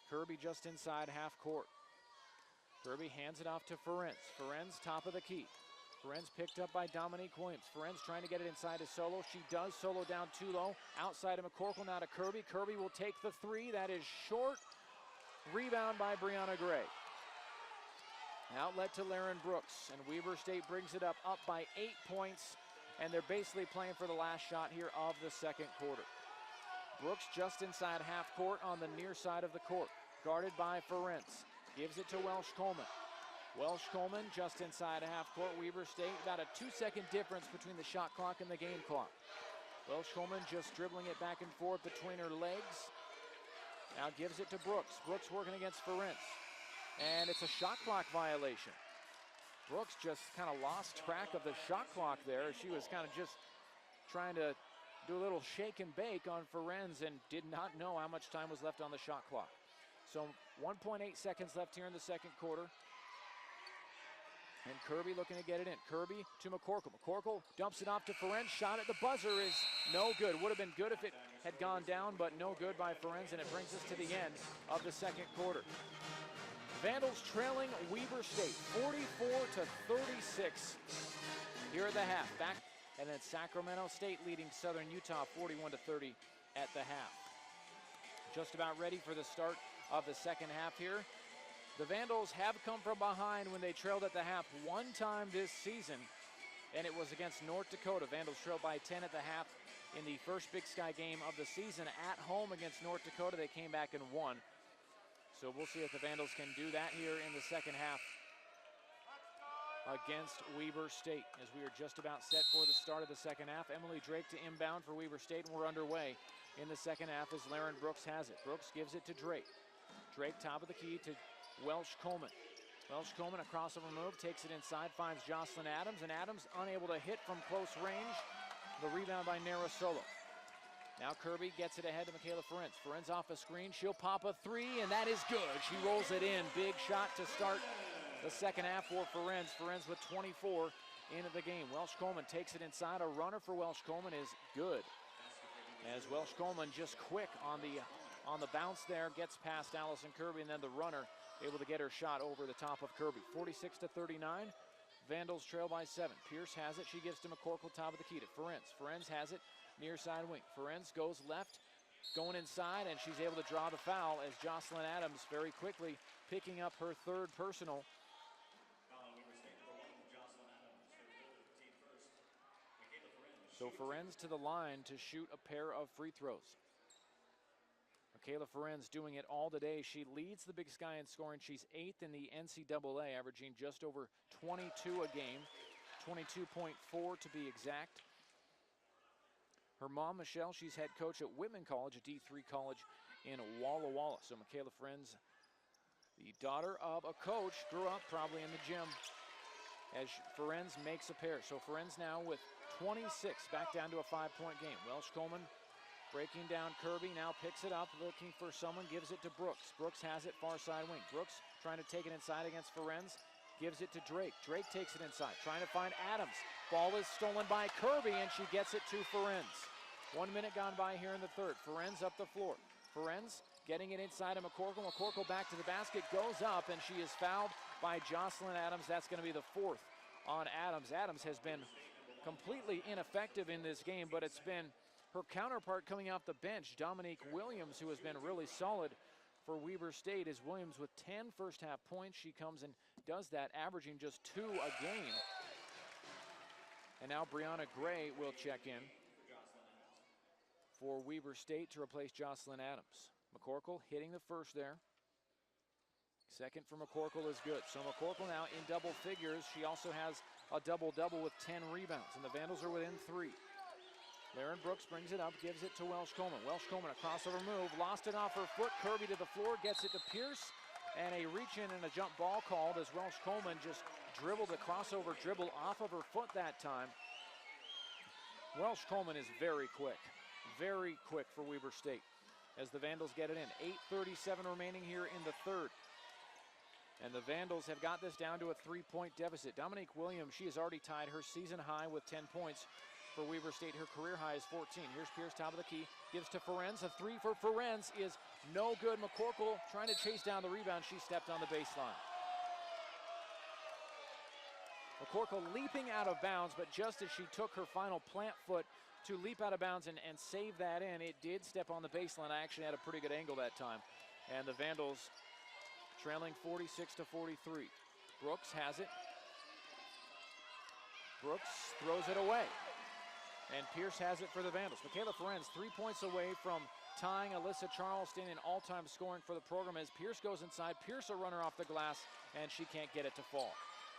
[SPEAKER 1] Kirby just inside half court. Kirby hands it off to Ferencz. Ferencz top of the key. Ferencz picked up by Dominique Williams. Ferencz trying to get it inside to Solo. She does. Solo down too low. Outside of McCorkle, now to Kirby. Kirby will take the 3. That is short. Rebound by Briana Gray. Outlet to Laren Brooks, and Weber State brings it up by 8 points, and they're basically playing for the last shot here of the second quarter. Brooks just inside half court on the near side of the court, guarded by Ferencz. Gives it to Welsh-Coleman. Welsh-Coleman just inside half court. Weber State, about a 2-second difference between the shot clock and the game clock. Welsh-Coleman just dribbling it back and forth between her legs. Now gives it to Brooks. Brooks working against Ferencz. And it's a shot clock violation. Brooks just kind of lost track of the shot clock there. She was kind of just trying to do a little shake and bake on Ferencz and did not know how much time was left on the shot clock. So 1.8 seconds left here in the second quarter. And Kirby looking to get it in. Kirby to McCorkle. McCorkle dumps it off to Ferencz. Shot at the buzzer is no good. Would have been good if it had gone down, but no good by Ferencz, and it brings us to the end of the second quarter. Vandals trailing Weber State 44-36 here at the half. Back, and then Sacramento State leading Southern Utah 41-30 at the half. Just about ready for the start of the second half here. The Vandals have come from behind when they trailed at the half one time this season, and it was against North Dakota. Vandals trailed by 10 at the half in the first Big Sky game of the season at home against North Dakota. They came back and won. So we'll see if the Vandals can do that here in the second half against Weber State, as we are just about set for the start of the second half. Emily Drake to inbound for Weber State, and we're underway in the second half as Laren Brooks has it. Brooks gives it to Drake. Drake, top of the key to Welsh Coleman. Welsh Coleman, a crossover move, takes it inside, finds Jocelyn Adams, and Adams unable to hit from close range. The rebound by Narasolo. Now Kirby gets it ahead to Michaela Ferenc. Ferenc off a screen, she'll pop a three, and that is good. She rolls it in. Big shot to start the second half for Ferenc. Ferenc with 24 into the game. Welsh Coleman takes it inside. A runner for Welsh Coleman is good. As Welsh Coleman just quick on the bounce there, gets past Allison Kirby, and then the runner able to get her shot over the top of Kirby. 46-39. Vandals trail by 7. Pierce has it. She gives to McCorkle, top of the key to Ferenc. Ferenc has it near side wing. Ferenc goes left, going inside, and she's able to draw the foul as Jocelyn Adams very quickly picking up her third personal. So Ferenc to the line to shoot a pair of free throws. Michaela Ferenc doing it all today. She leads the Big Sky in scoring. She's 8th in the NCAA, averaging just over 22 a game, 22.4 to be exact. Her mom, Michelle, she's head coach at Whitman College, a D3 college in Walla Walla. So Michaela Ferenc, the daughter of a coach, grew up probably in the gym as Ferenc makes a pair. So Ferenc now with 26, back down to a 5-point game. Welsh Coleman breaking down Kirby, now picks it up, looking for someone, gives it to Brooks. Brooks has it far side wing. Brooks trying to take it inside against Ferenc, gives it to Drake. Drake takes it inside, trying to find Adams. Ball is stolen by Kirby, and she gets it to Ferenc. 1 minute gone by here in the third. Ferenc up the floor. Ferenc getting it inside of McCorkle. McCorkle back to the basket, goes up, and she is fouled by Jocelyn Adams. That's going to be the fourth on Adams. Adams has been completely ineffective in this game, but it's been her counterpart coming off the bench, Dominique Williams, who has been really solid for Weber State. As Williams with 10 first half points, she comes and does that, averaging just 2 a game. And now Briana Gray will check in for Weber State to replace Jocelyn Adams. McCorkle hitting the first there. Second for McCorkle is good. So McCorkle now in double figures. She also has a double-double with 10 rebounds, and the Vandals are within 3. Lauren Brooks brings it up, gives it to Welsh Coleman. Welsh Coleman, a crossover move, lost it off her foot. Kirby to the floor, gets it to Pierce, and a reach-in and a jump ball called as Welsh Coleman just dribbled the crossover dribble off of her foot that time. Welsh Coleman is very quick for Weber State as the Vandals get it in. 8:37 remaining here in the third. And the Vandals have got this down to a 3-point deficit. Dominique Williams, she has already tied her season high with 10 points. For Weber State, her career high is 14. Here's Pierce, top of the key, gives to Ferenc. A three for Ferenc is no good. McCorkle trying to chase down the rebound. She stepped on the baseline. McCorkle leaping out of bounds, but just as she took her final plant foot to leap out of bounds and save that in, it did step on the baseline. I actually had a pretty good angle that time. And the Vandals trailing 46-43. Brooks has it. Brooks throws it away. And Pierce has it for the Vandals. Michaela Ferenc 3 points away from tying Alyssa Charleston in all-time scoring for the program as Pierce goes inside. Pierce a runner off the glass, and she can't get it to fall.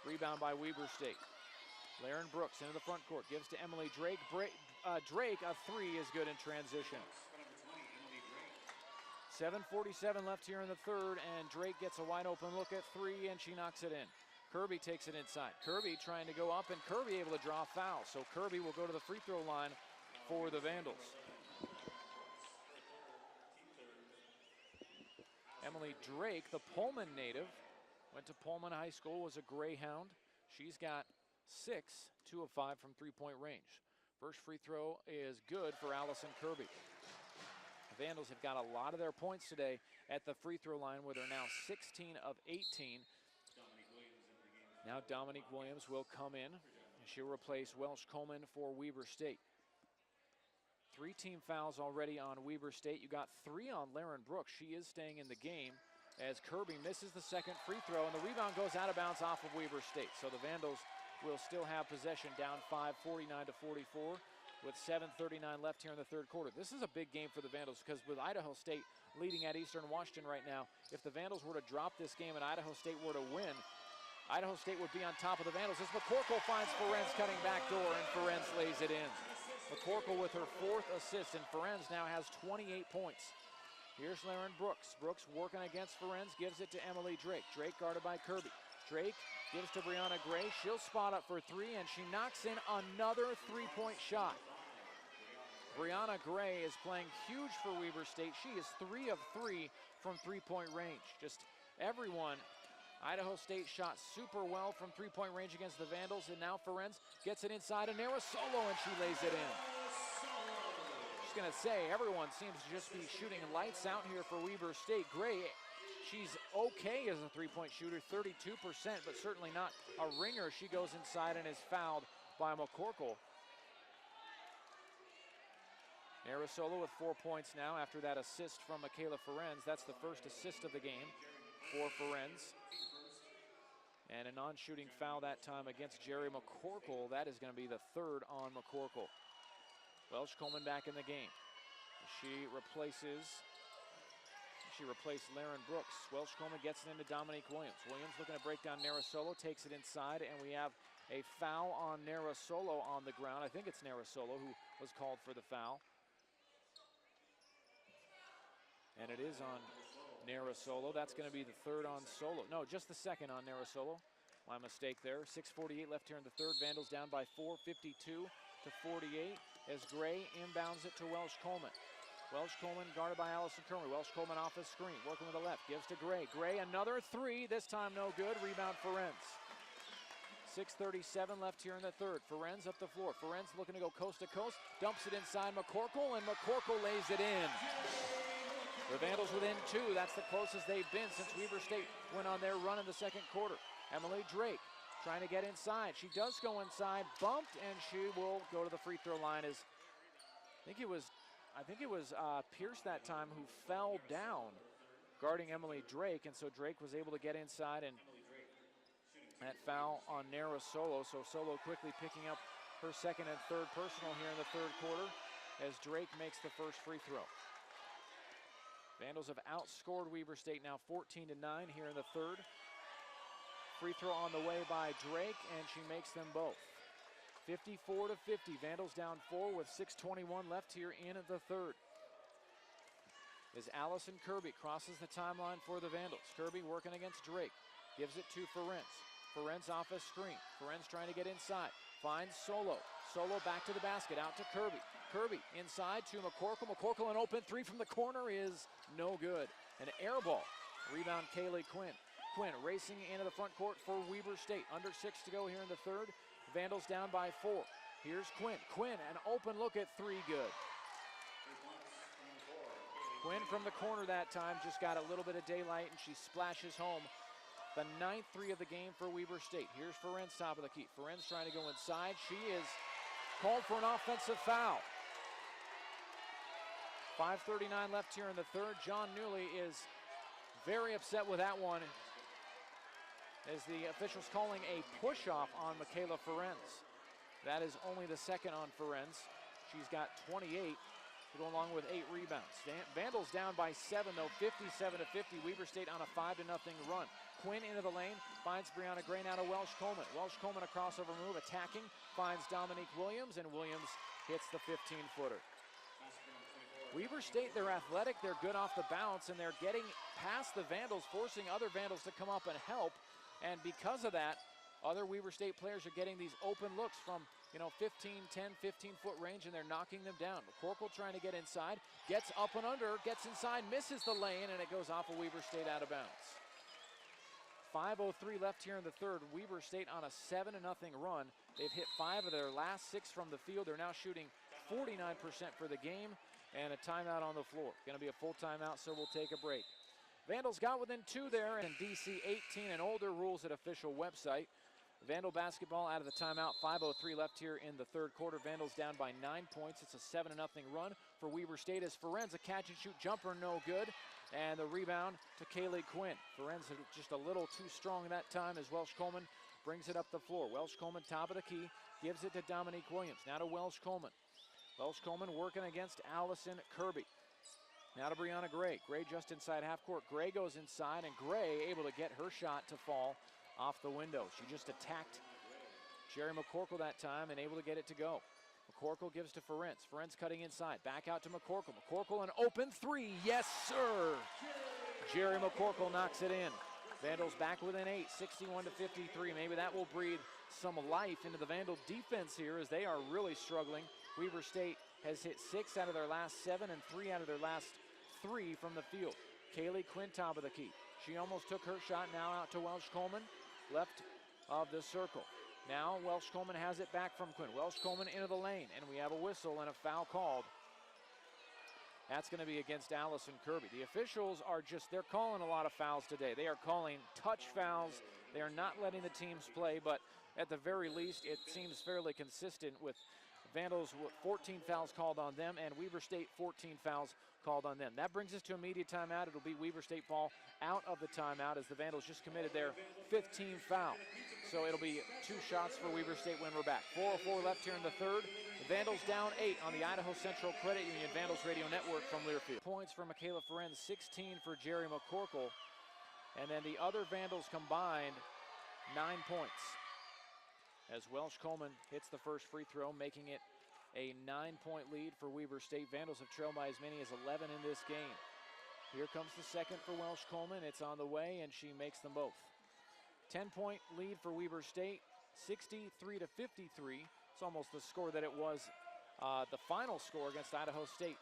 [SPEAKER 1] Rebound by Weber State. Lauren Brooks into the front court, gives to Emily Drake. Drake, a three is good in transition. 7:47 left here in the third, and Drake gets a wide open look at three, and she knocks it in. Kirby takes it inside. Kirby trying to go up, and Kirby able to draw a foul. So Kirby will go to the free throw line for the Vandals. Emily Drake, the Pullman native, went to Pullman High School, was a Greyhound. She's got 6, 2 of 5 from three-point range. First free throw is good for Allison Kirby. The Vandals have got a lot of their points today at the free throw line, where they're now 16 of 18. Now Dominique Williams will come in, and she'll replace Welsh Coleman for Weber State. 3 team fouls already on Weber State. You got 3 on Lauren Brooks. She is staying in the game as Kirby misses the second free throw, and the rebound goes out of bounds off of Weber State. So the Vandals will still have possession, down 5, 49-44, with 7:39 left here in the third quarter. This is a big game for the Vandals because with Idaho State leading at Eastern Washington right now, if the Vandals were to drop this game and Idaho State were to win, Idaho State would be on top of the Vandals. As McCorkle finds Ferenc cutting back door, and Ferenc lays it in. McCorkle with her 4th assist, and Ferenc now has 28 points. Here's Lauren Brooks. Brooks working against Ferenz, gives it to Emily Drake. Drake guarded by Kirby. Drake gives to Briana Gray. She'll spot up for three, and she knocks in another three-point shot. Briana Gray is playing huge for Weber State. She is 3 of 3 from three-point range. Just everyone, Idaho State shot super well from three-point range against the Vandals, and now Ferenz gets it inside a narrow solo, and she lays it in. Just gonna say, everyone seems to just be shooting lights out here for Weber State. Gray, she's okay as a three-point shooter, 32%, but certainly not a ringer. She goes inside and is fouled by McCorkle. Narasolo with 4 points now after that assist from Michaela Ferenz. That's the first assist of the game for Ferenz. And a non-shooting foul that time against Jerry McCorkle. That is going to be the third on McCorkle. Welsh Coleman back in the game. She replaced Lauren Brooks. Welsh Coleman gets it into Dominique Williams. Williams looking to break down Narasolo, takes it inside, and we have a foul on Narasolo on the ground. I think it's Narasolo who was called for the foul. And it is on Narasolo. That's going to be the third on Solo. No, just the second on Narasolo. My mistake there. 6:48 left here in the third. Vandals down by 4, 52-48, as Gray inbounds it to Welsh Coleman. Welsh Coleman guarded by Allison Kermey. Welsh Coleman off his screen, working with the left, gives to Gray. Gray, another three, this time no good. Rebound Ferenz. 6:37 left here in the third. Ferenz up the floor. Ferenz looking to go coast to coast, dumps it inside McCorkle, and McCorkle lays it in. The Vandals within 2. That's the closest they've been since Weber State went on their run in the second quarter. Emily Drake trying to get inside. She does go inside, bumped, and she will go to the free throw line. As I think it was Pierce that time who fell down guarding Emily Drake, and so Drake was able to get inside, and that foul on Narasolo. So Solo quickly picking up her second and third personal here in the third quarter as Drake makes the first free throw. Vandals have outscored Weber State now 14-9 here in the third. Free throw on the way by Drake, and she makes them both. 54-50, Vandals down 4 with 6:21 left here in the third. As Allison Kirby crosses the timeline for the Vandals. Kirby working against Drake, gives it to Ferenz. Ferenz off a screen. Ferenz trying to get inside, finds Solo. Solo back to the basket, out to Kirby. Kirby inside to McCorkle. McCorkle, an open three from the corner is no good. An air ball. Rebound Kaylee Quinn. Quinn racing into the front court for Weber State. Under 6 to go here in the third. Vandals down by 4. Here's Quinn. Quinn, an open look at three, good. Quinn from the corner that time, just got a little bit of daylight, and she splashes home the 9th three of the game for Weber State. Here's Ferenz, top of the key. Ferenz trying to go inside. She is called for an offensive foul. 5:39 left here in the third. John Newley is very upset with that one, as the officials calling a push-off on Michaela Ferenz. That is only the second on Ferenz. She's got 28 to go along with 8 rebounds. Vandals down by 7 though, 57-50. Weber State on a 5-0 run. Quinn into the lane, finds Briana Gray now to Welsh Coleman. Welsh Coleman a crossover move, attacking, finds Dominique Williams, and Williams hits the 15-footer. Weber State, they're athletic, they're good off the bounce, and they're getting past the Vandals, forcing other Vandals to come up and help. And because of that, other Weber State players are getting these open looks from, 10, 15-foot range, and they're knocking them down. McCorkle trying to get inside, gets up and under, gets inside, misses the lane, and it goes off of Weber State out of bounds. 5:03 left here in the third. Weber State on a 7-0 run. They've hit 5 of their last 6 from the field. They're now shooting 49% for the game, and a timeout on the floor. Going to be a full timeout, so we'll take a break. Vandals got within 2 there, and DC 18 and older rules at official website. Vandal basketball out of the timeout. 5:03 left here in the third quarter. Vandals down by 9 points. It's a 7-0 run for Weber State as Ferenz, a catch and shoot jumper, no good. And the rebound to Kaylee Quinn. Ferenz just a little too strong that time as Welsh Coleman brings it up the floor. Welsh Coleman, top of the key, gives it to Dominique Williams. Now to Welsh Coleman. Welsh Coleman working against Allison Kirby. Now to Briana Gray. Gray just inside half court. Gray goes inside, and Gray able to get her shot to fall off the window. She just attacked Jerry McCorkle that time and able to get it to go. McCorkle gives to Ferenz. Ferenz cutting inside. Back out to McCorkle. McCorkle an open three. Yes, sir. Jerry McCorkle knocks it in. Vandals back within 8, 61-53. Maybe that will breathe some life into the Vandal defense here as they are really struggling. Weber State has hit 6 out of their last 7 and 3 out of their last 3 from the field. Kaylee Quinn, top of the key. She almost took her shot. Now out to Welsh Coleman, left of the circle. Now Welsh Coleman has it back from Quinn. Welsh Coleman into the lane, and we have a whistle and a foul called. That's going to be against Allison Kirby. The officials are they're calling a lot of fouls today. They are calling touch fouls. They are not letting the teams play, but at the very least, it seems fairly consistent with Vandals 14 fouls called on them and Weber State 14 fouls called on them. That brings us to immediate timeout. It'll be Weber State ball out of the timeout as the Vandals just committed their 15th foul. So it'll be 2 shots for Weber State when we're back. 4:04 left here in the third. The Vandals down 8 on the Idaho Central Credit Union Vandals Radio Network from Learfield. Points for Michaela Ferenz, 16 for Jerry McCorkle. And then the other Vandals combined, 9 points. As Welsh Coleman hits the first free throw, making it a 9-point lead for Weber State. Vandals have trailed by as many as 11 in this game. Here comes the second for Welsh Coleman. It's on the way, and she makes them both. 10-point lead for Weber State, 63-53. It's almost the score that it was the final score against Idaho State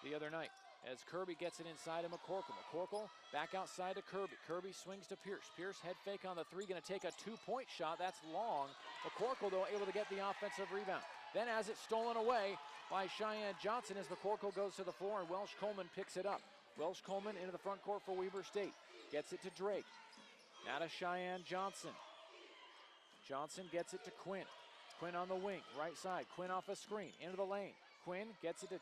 [SPEAKER 1] the other night. As Kirby gets it inside of McCorkle. McCorkle back outside to Kirby. Kirby swings to Pierce. Pierce head fake on the 3, going to take a 2-point shot. That's long. McCorkle, though, able to get the offensive rebound. Then has it stolen away by Cheyenne Johnson as McCorkle goes to the floor and Welsh Coleman picks it up. Welsh Coleman into the front court for Weber State. Gets it to Drake. Now to Cheyenne Johnson. Johnson gets it to Quinn. Quinn on the wing, right side. Quinn off a screen, into the lane. Quinn gets it to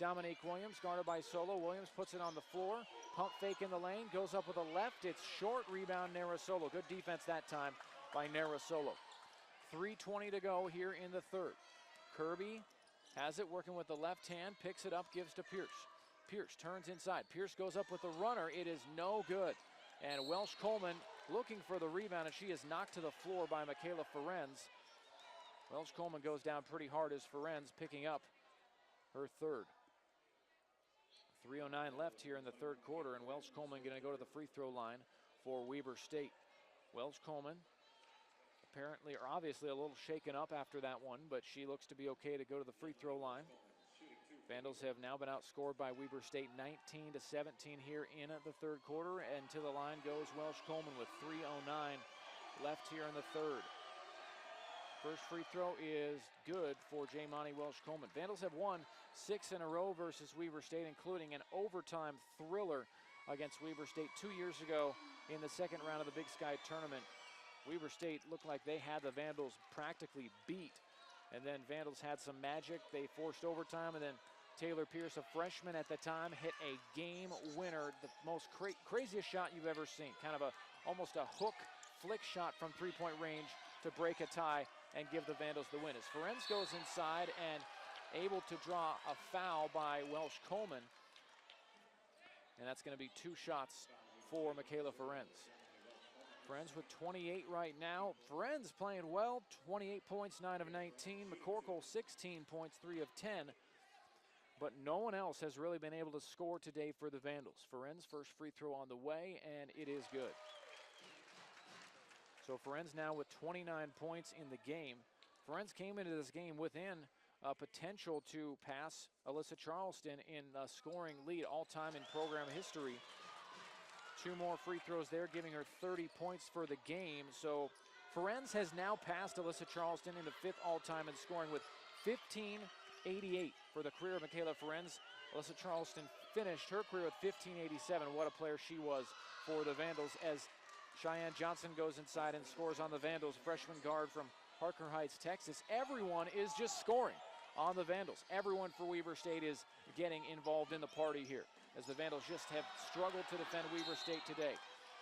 [SPEAKER 1] Dominique Williams, guarded by Solo. Williams puts it on the floor. Pump fake in the lane, goes up with a left. It's short, rebound, Narasolo. Good defense that time by Narasolo. 3:20 to go here in the third. Kirby has it, working with the left hand, picks it up, gives to Pierce. Pierce turns inside. Pierce goes up with the runner. It is no good. And Welsh Coleman looking for the rebound, and she is knocked to the floor by Michaela Ferenz. Welsh Coleman goes down pretty hard as Ferenz picking up her third. 3:09 left here in the third quarter, and Welsh Coleman going to go to the free throw line for Weber State. Welsh Coleman apparently, or obviously, a little shaken up after that one, but she looks to be okay to go to the free throw line. Vandals have now been outscored by Weber State 19-17 here in the third quarter, and to the line goes Welsh Coleman with 3:09 left here in the third. First free throw is good for Jaymani Welsh Coleman. Vandals have won 6 in a row versus Weber State, including an overtime thriller against Weber State 2 years ago in the second round of the Big Sky tournament. Weber State looked like they had the Vandals practically beat, and then Vandals had some magic. They forced overtime, and then Taylor Pierce, a freshman at the time, hit a game winner, the most craziest shot you've ever seen. Kind of almost a hook flick shot from three-point range to break a tie and give the Vandals the win. As Ferenz goes inside and able to draw a foul by Welsh Coleman, and that's going to be 2 shots for Michaela Ferenz. Ferenz with 28 right now. Ferenz playing well, 28 points, 9 of 19. McCorkle 16 points, 3 of 10. But no one else has really been able to score today for the Vandals. Ferenz first free throw on the way, and it is good. So Ferenz now with 29 points in the game. Ferenz came into this game within potential to pass Alyssa Charleston in a scoring lead all-time in program history. 2 more free throws there, giving her 30 points for the game. So Ferenz has now passed Alyssa Charleston in the 5th all-time in scoring with 1588 for the career of Michaela Ferenz. Alyssa Charleston finished her career with 1587. What a player she was for the Vandals, as Cheyenne Johnson goes inside and scores on the Vandals. Freshman guard from Harker Heights, Texas. Everyone is just scoring on the Vandals. Everyone for Weber State is getting involved in the party here, as the Vandals just have struggled to defend Weber State today.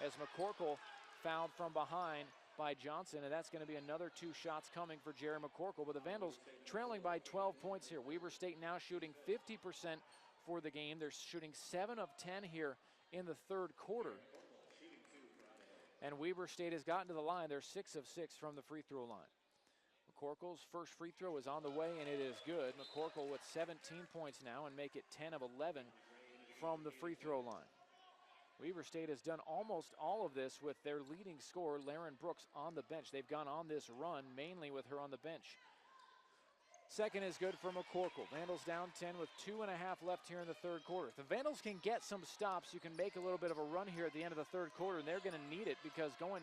[SPEAKER 1] As McCorkle fouled from behind by Johnson, and that's going to be another 2 shots coming for Jerry McCorkle. But the Vandals trailing by 12 points here. Weber State now shooting 50% for the game. They're shooting 7 of 10 here in the third quarter. And Weber State has gotten to the line. They're 6 of 6 from the free throw line. McCorkle's first free throw is on the way, and it is good. McCorkle with 17 points now and make it 10 of 11 from the free throw line. Weber State has done almost all of this with their leading scorer, Laren Brooks, on the bench. They've gone on this run mainly with her on the bench. Second is good for McCorkle. Vandals down 10 with 2.5 left here in the third quarter. If the Vandals can get some stops, you can make a little bit of a run here at the end of the third quarter, and they're going to need it because going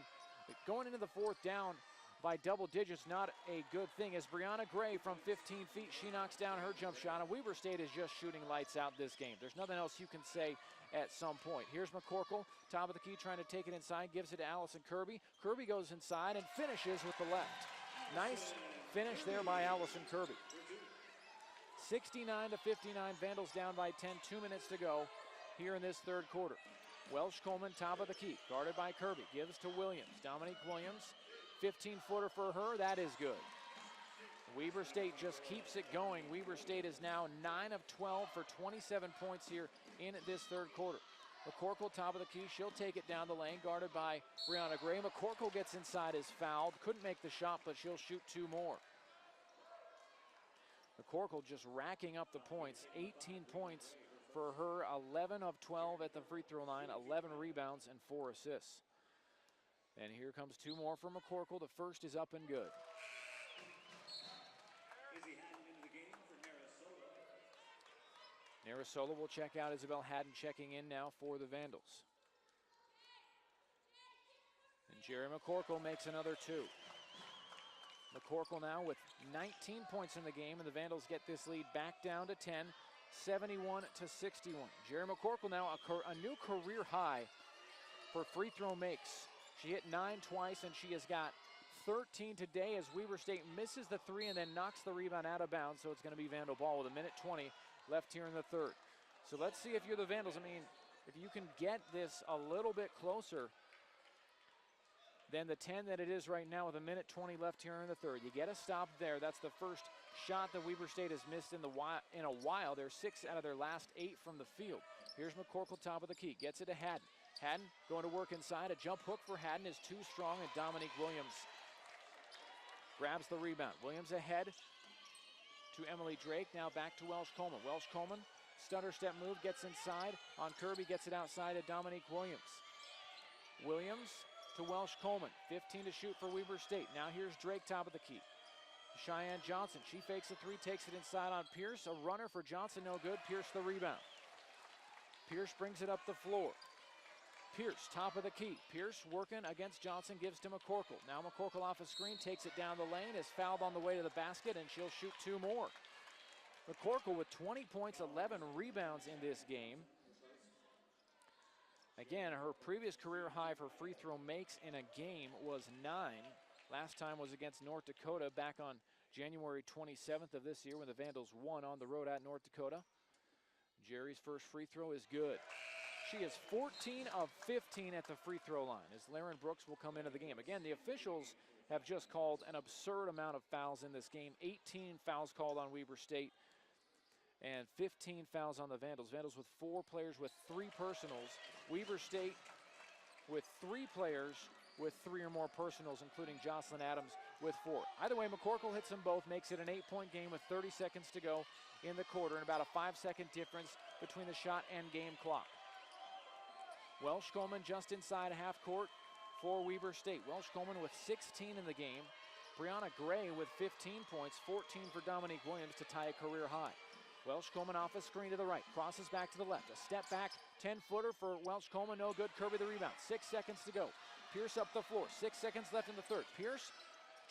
[SPEAKER 1] into the fourth down by double digits, not a good thing. As Briana Gray from 15 feet, she knocks down her jump shot, and Weber State is just shooting lights out this game. There's nothing else you can say at some point. Here's McCorkle, top of the key, trying to take it inside, gives it to Allison Kirby. Kirby goes inside and finishes with the left. Nice finish there by Allison Kirby. 69-59, Vandals down by 10, 2 minutes to go here in this third quarter. Welsh Coleman, top of the key, guarded by Kirby, gives to Williams. Dominique Williams, 15-footer for her, that is good. Weber State just keeps it going. Weber State is now 9 of 12 for 27 points here in this third quarter. McCorkle, top of the key, she'll take it down the lane, guarded by Briana Gray. McCorkle gets inside, is fouled, couldn't make the shot, but she'll shoot 2 more. McCorkle just racking up the points, 18 points for her, 11 of 12 at the free throw line, 11 rebounds and 4 assists. And here comes 2 more for McCorkle. The first is up and good. Narasola will check out. Isabel Haddon checking in now for the Vandals. And Jerry McCorkle makes another 2. McCorkle now with 19 points in the game, and the Vandals get this lead back down to 10, 71-61. Jerry McCorkle now a new career high for free throw makes. She hit 9 twice, and she has got 13 today as Weber State misses the 3 and then knocks the rebound out of bounds, so it's going to be Vandal ball with 1:20 left here in the third. So let's see if you're the Vandals. I mean, if you can get this a little bit closer than the 10 that it is right now with 1:20 left here in the third. You get a stop there. That's the first shot that Weber State has missed in a while. They're 6 out of their last 8 from the field. Here's McCorkle, top of the key. Gets it to Haddon. Haddon going to work inside. A jump hook for Haddon is too strong, and Dominique Williams grabs the rebound. Williams ahead to Emily Drake. Now back to Welsh Coleman. Welsh Coleman, stutter step move, gets inside on Kirby, gets it outside to Dominique Williams. Williams to Welsh Coleman, 15 to shoot for Weber State. Now here's Drake, top of the key. Cheyenne Johnson, she fakes a 3, takes it inside on Pierce. A runner for Johnson, no good. Pierce the rebound. Pierce brings it up the floor. Pierce, top of the key. Pierce working against Johnson, gives to McCorkle. Now McCorkle off a screen, takes it down the lane, is fouled on the way to the basket, and she'll shoot 2 more. McCorkle with 20 points, 11 rebounds in this game. Again, her previous career high for free throw makes in a game was 9. Last time was against North Dakota back on January 27th of this year when the Vandals won on the road at North Dakota. Jerry's first free throw is good. She is 14 of 15 at the free throw line as Laren Brooks will come into the game. Again, the officials have just called an absurd amount of fouls in this game. 18 fouls called on Weber State and 15 fouls on the Vandals. Vandals with 4 players with 3 personals. Weber State with 3 players with 3 or more personals, including Jocelyn Adams with 4. Either way, McCorkle hits them both, makes it an 8-point game with 30 seconds to go in the quarter and about a 5-second difference between the shot and game clock. Welsh Coleman just inside half court for Weber State. Welsh Coleman with 16 in the game. Briana Gray with 15 points, 14 for Dominique Williams to tie a career high. Welsh Coleman off a screen to the right, crosses back to the left. A step back, 10-footer for Welsh Coleman, no good. Kirby the rebound, 6 seconds to go. Pierce up the floor, 6 seconds left in the third. Pierce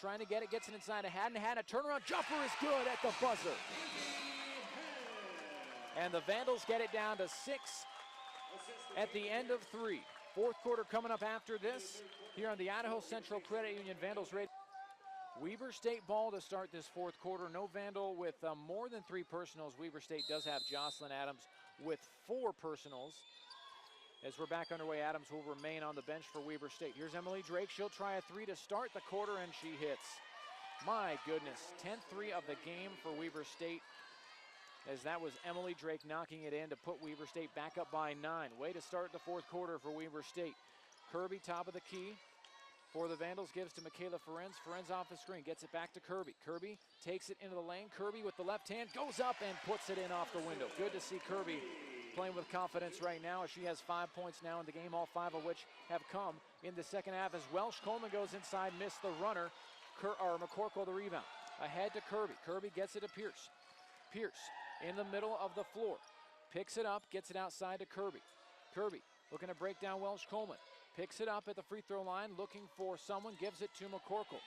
[SPEAKER 1] trying to get it, gets it inside of Haddon. Haddon, a turnaround jumper is good at the buzzer. And the Vandals get it down to 6 at the end of 3. Fourth quarter coming up after this here on the Idaho Central Credit Union Vandals Radio. Weber State ball to start this fourth quarter. No Vandal with more than 3 personals. Weber State does have Jocelyn Adams with 4 personals. As we're back underway, Adams will remain on the bench for Weber State. Here's Emily Drake. She'll try a 3 to start the quarter, and she hits. My goodness, 10th 3 of the game for Weber State, as that was Emily Drake knocking it in to put Weber State back up by 9. Way to start the fourth quarter for Weber State. Kirby, top of the key For the Vandals, gives to Michaela Ferenz. Ferenz off the screen, gets it back to Kirby. Kirby takes it into the lane. Kirby with the left hand, goes up and puts it in off the window. Good to see Kirby playing with confidence right now, as she has 5 points now in the game, all 5 of which have come in the second half. As Welsh Coleman goes inside, missed the runner. McCorkle the rebound. Ahead to Kirby. Kirby gets it to Pierce. Pierce in the middle of the floor. Picks it up, gets it outside to Kirby. Kirby looking to break down Welsh Coleman. Picks it up at the free throw line, looking for someone, gives it to McCorkle.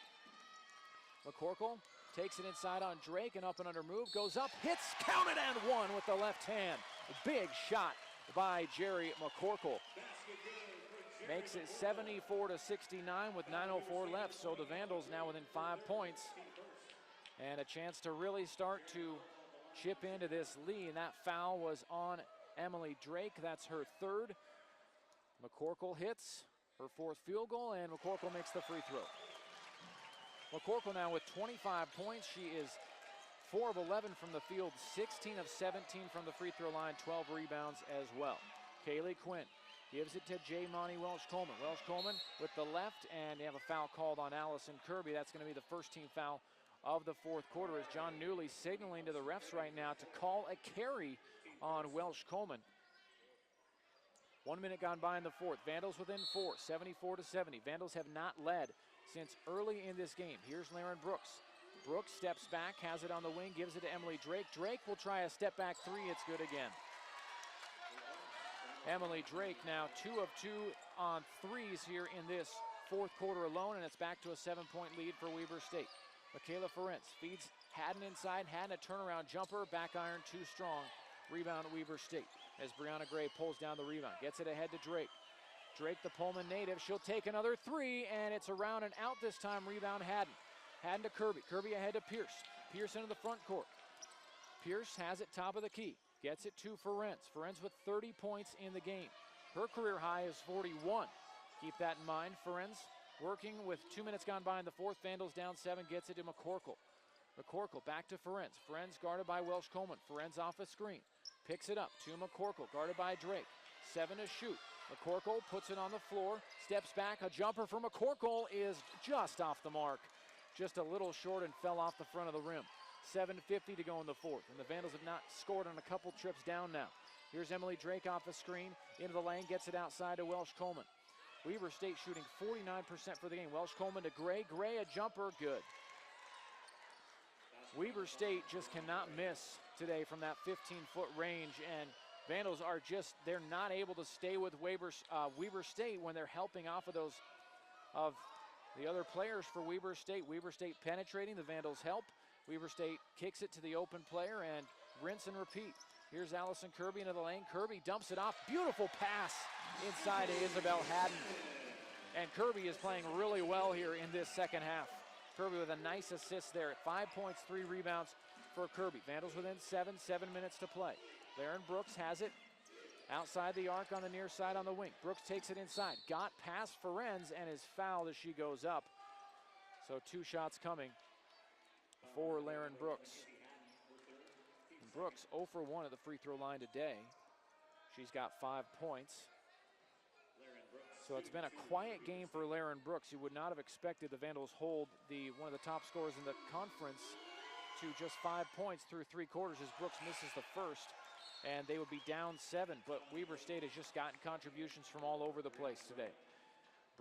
[SPEAKER 1] McCorkle takes it inside on Drake, and up and under move, goes up, hits, counted and one with the left hand. Big shot by Jerry McCorkle. Makes it 74-69 with 9:04 left, so the Vandals now within 5 points. And a chance to really start to chip into this lead, and that foul was on Emily Drake. That's her third. McCorkle hits her 4th field goal, and McCorkle makes the free throw. McCorkle now with 25 points. She is 4 of 11 from the field, 16 of 17 from the free throw line, 12 rebounds as well. Kaylee Quinn gives it to J. Monty Welsh Coleman. Welsh Coleman with the left, and they have a foul called on Allison Kirby. That's going to be the first team foul of the 4th quarter, as John Newley signaling to the refs right now to call a carry on Welsh Coleman. 1 minute gone by in the 4th. Vandals within 4, 74-70. Vandals have not led since early in this game. Here's Lauren Brooks. Brooks steps back, has it on the wing, gives it to Emily Drake. Drake will try a step back 3. It's good again. Emily Drake now 2 of 2 on threes here in this 4th quarter alone, and it's back to a 7-point lead for Weber State. Michaela Ferenc feeds Haddon inside. Haddon a turnaround jumper, back iron too strong. Rebound Weber State as Briana Gray pulls down the rebound. Gets it ahead to Drake. Drake, the Pullman native, she'll take another 3, and it's around and out this time. Rebound Haddon. Haddon to Kirby. Kirby ahead to Pierce. Pierce into the front court. Pierce has it top of the key. Gets it to Ferenc. Ferenc with 30 points in the game. Her career high is 41. Keep that in mind. Ferenc working with 2 minutes gone by in the 4th. Vandals down 7. Gets it to McCorkle. McCorkle back to Ferenc. Ferenc guarded by Welsh Coleman. Ferenc off a screen. Picks it up to McCorkle, guarded by Drake. 7 to shoot. McCorkle puts it on the floor, steps back. A jumper for McCorkle is just off the mark. Just a little short and fell off the front of the rim. 7:50 to go in the 4th, and the Vandals have not scored on a couple trips down now. Here's Emily Drake off the screen, into the lane, gets it outside to Welsh Coleman. Weber State shooting 49% for the game. Welsh Coleman to Gray. Gray, a jumper, good. Weber State just cannot miss today from that 15-foot range, and Vandals are just, they're not able to stay with Weber State when they're helping off of those, of the other players for Weber State. Weber State penetrating, the Vandals help. Weber State kicks it to the open player and rinse and repeat. Here's Allison Kirby into the lane. Kirby dumps it off. Beautiful pass inside to Isabel Haddon. And Kirby is playing really well here in this second half. Kirby with a nice assist there. 5 points, 3 rebounds for Kirby. Vandals within 7 minutes to play. Lauren Brooks has it outside the arc on the near side on the wing. Brooks takes it inside. Got past Ferenz and is fouled as she goes up. So 2 shots coming for Lauren Brooks. And Brooks 0 for 1 at the free throw line today. She's got 5 points. So it's been a quiet game for Lauren Brooks. You would not have expected the Vandals hold one of the top scorers in the conference to just 5 points through 3 quarters as Brooks misses the first, and they would be down 7. But Weber State has just gotten contributions from all over the place today.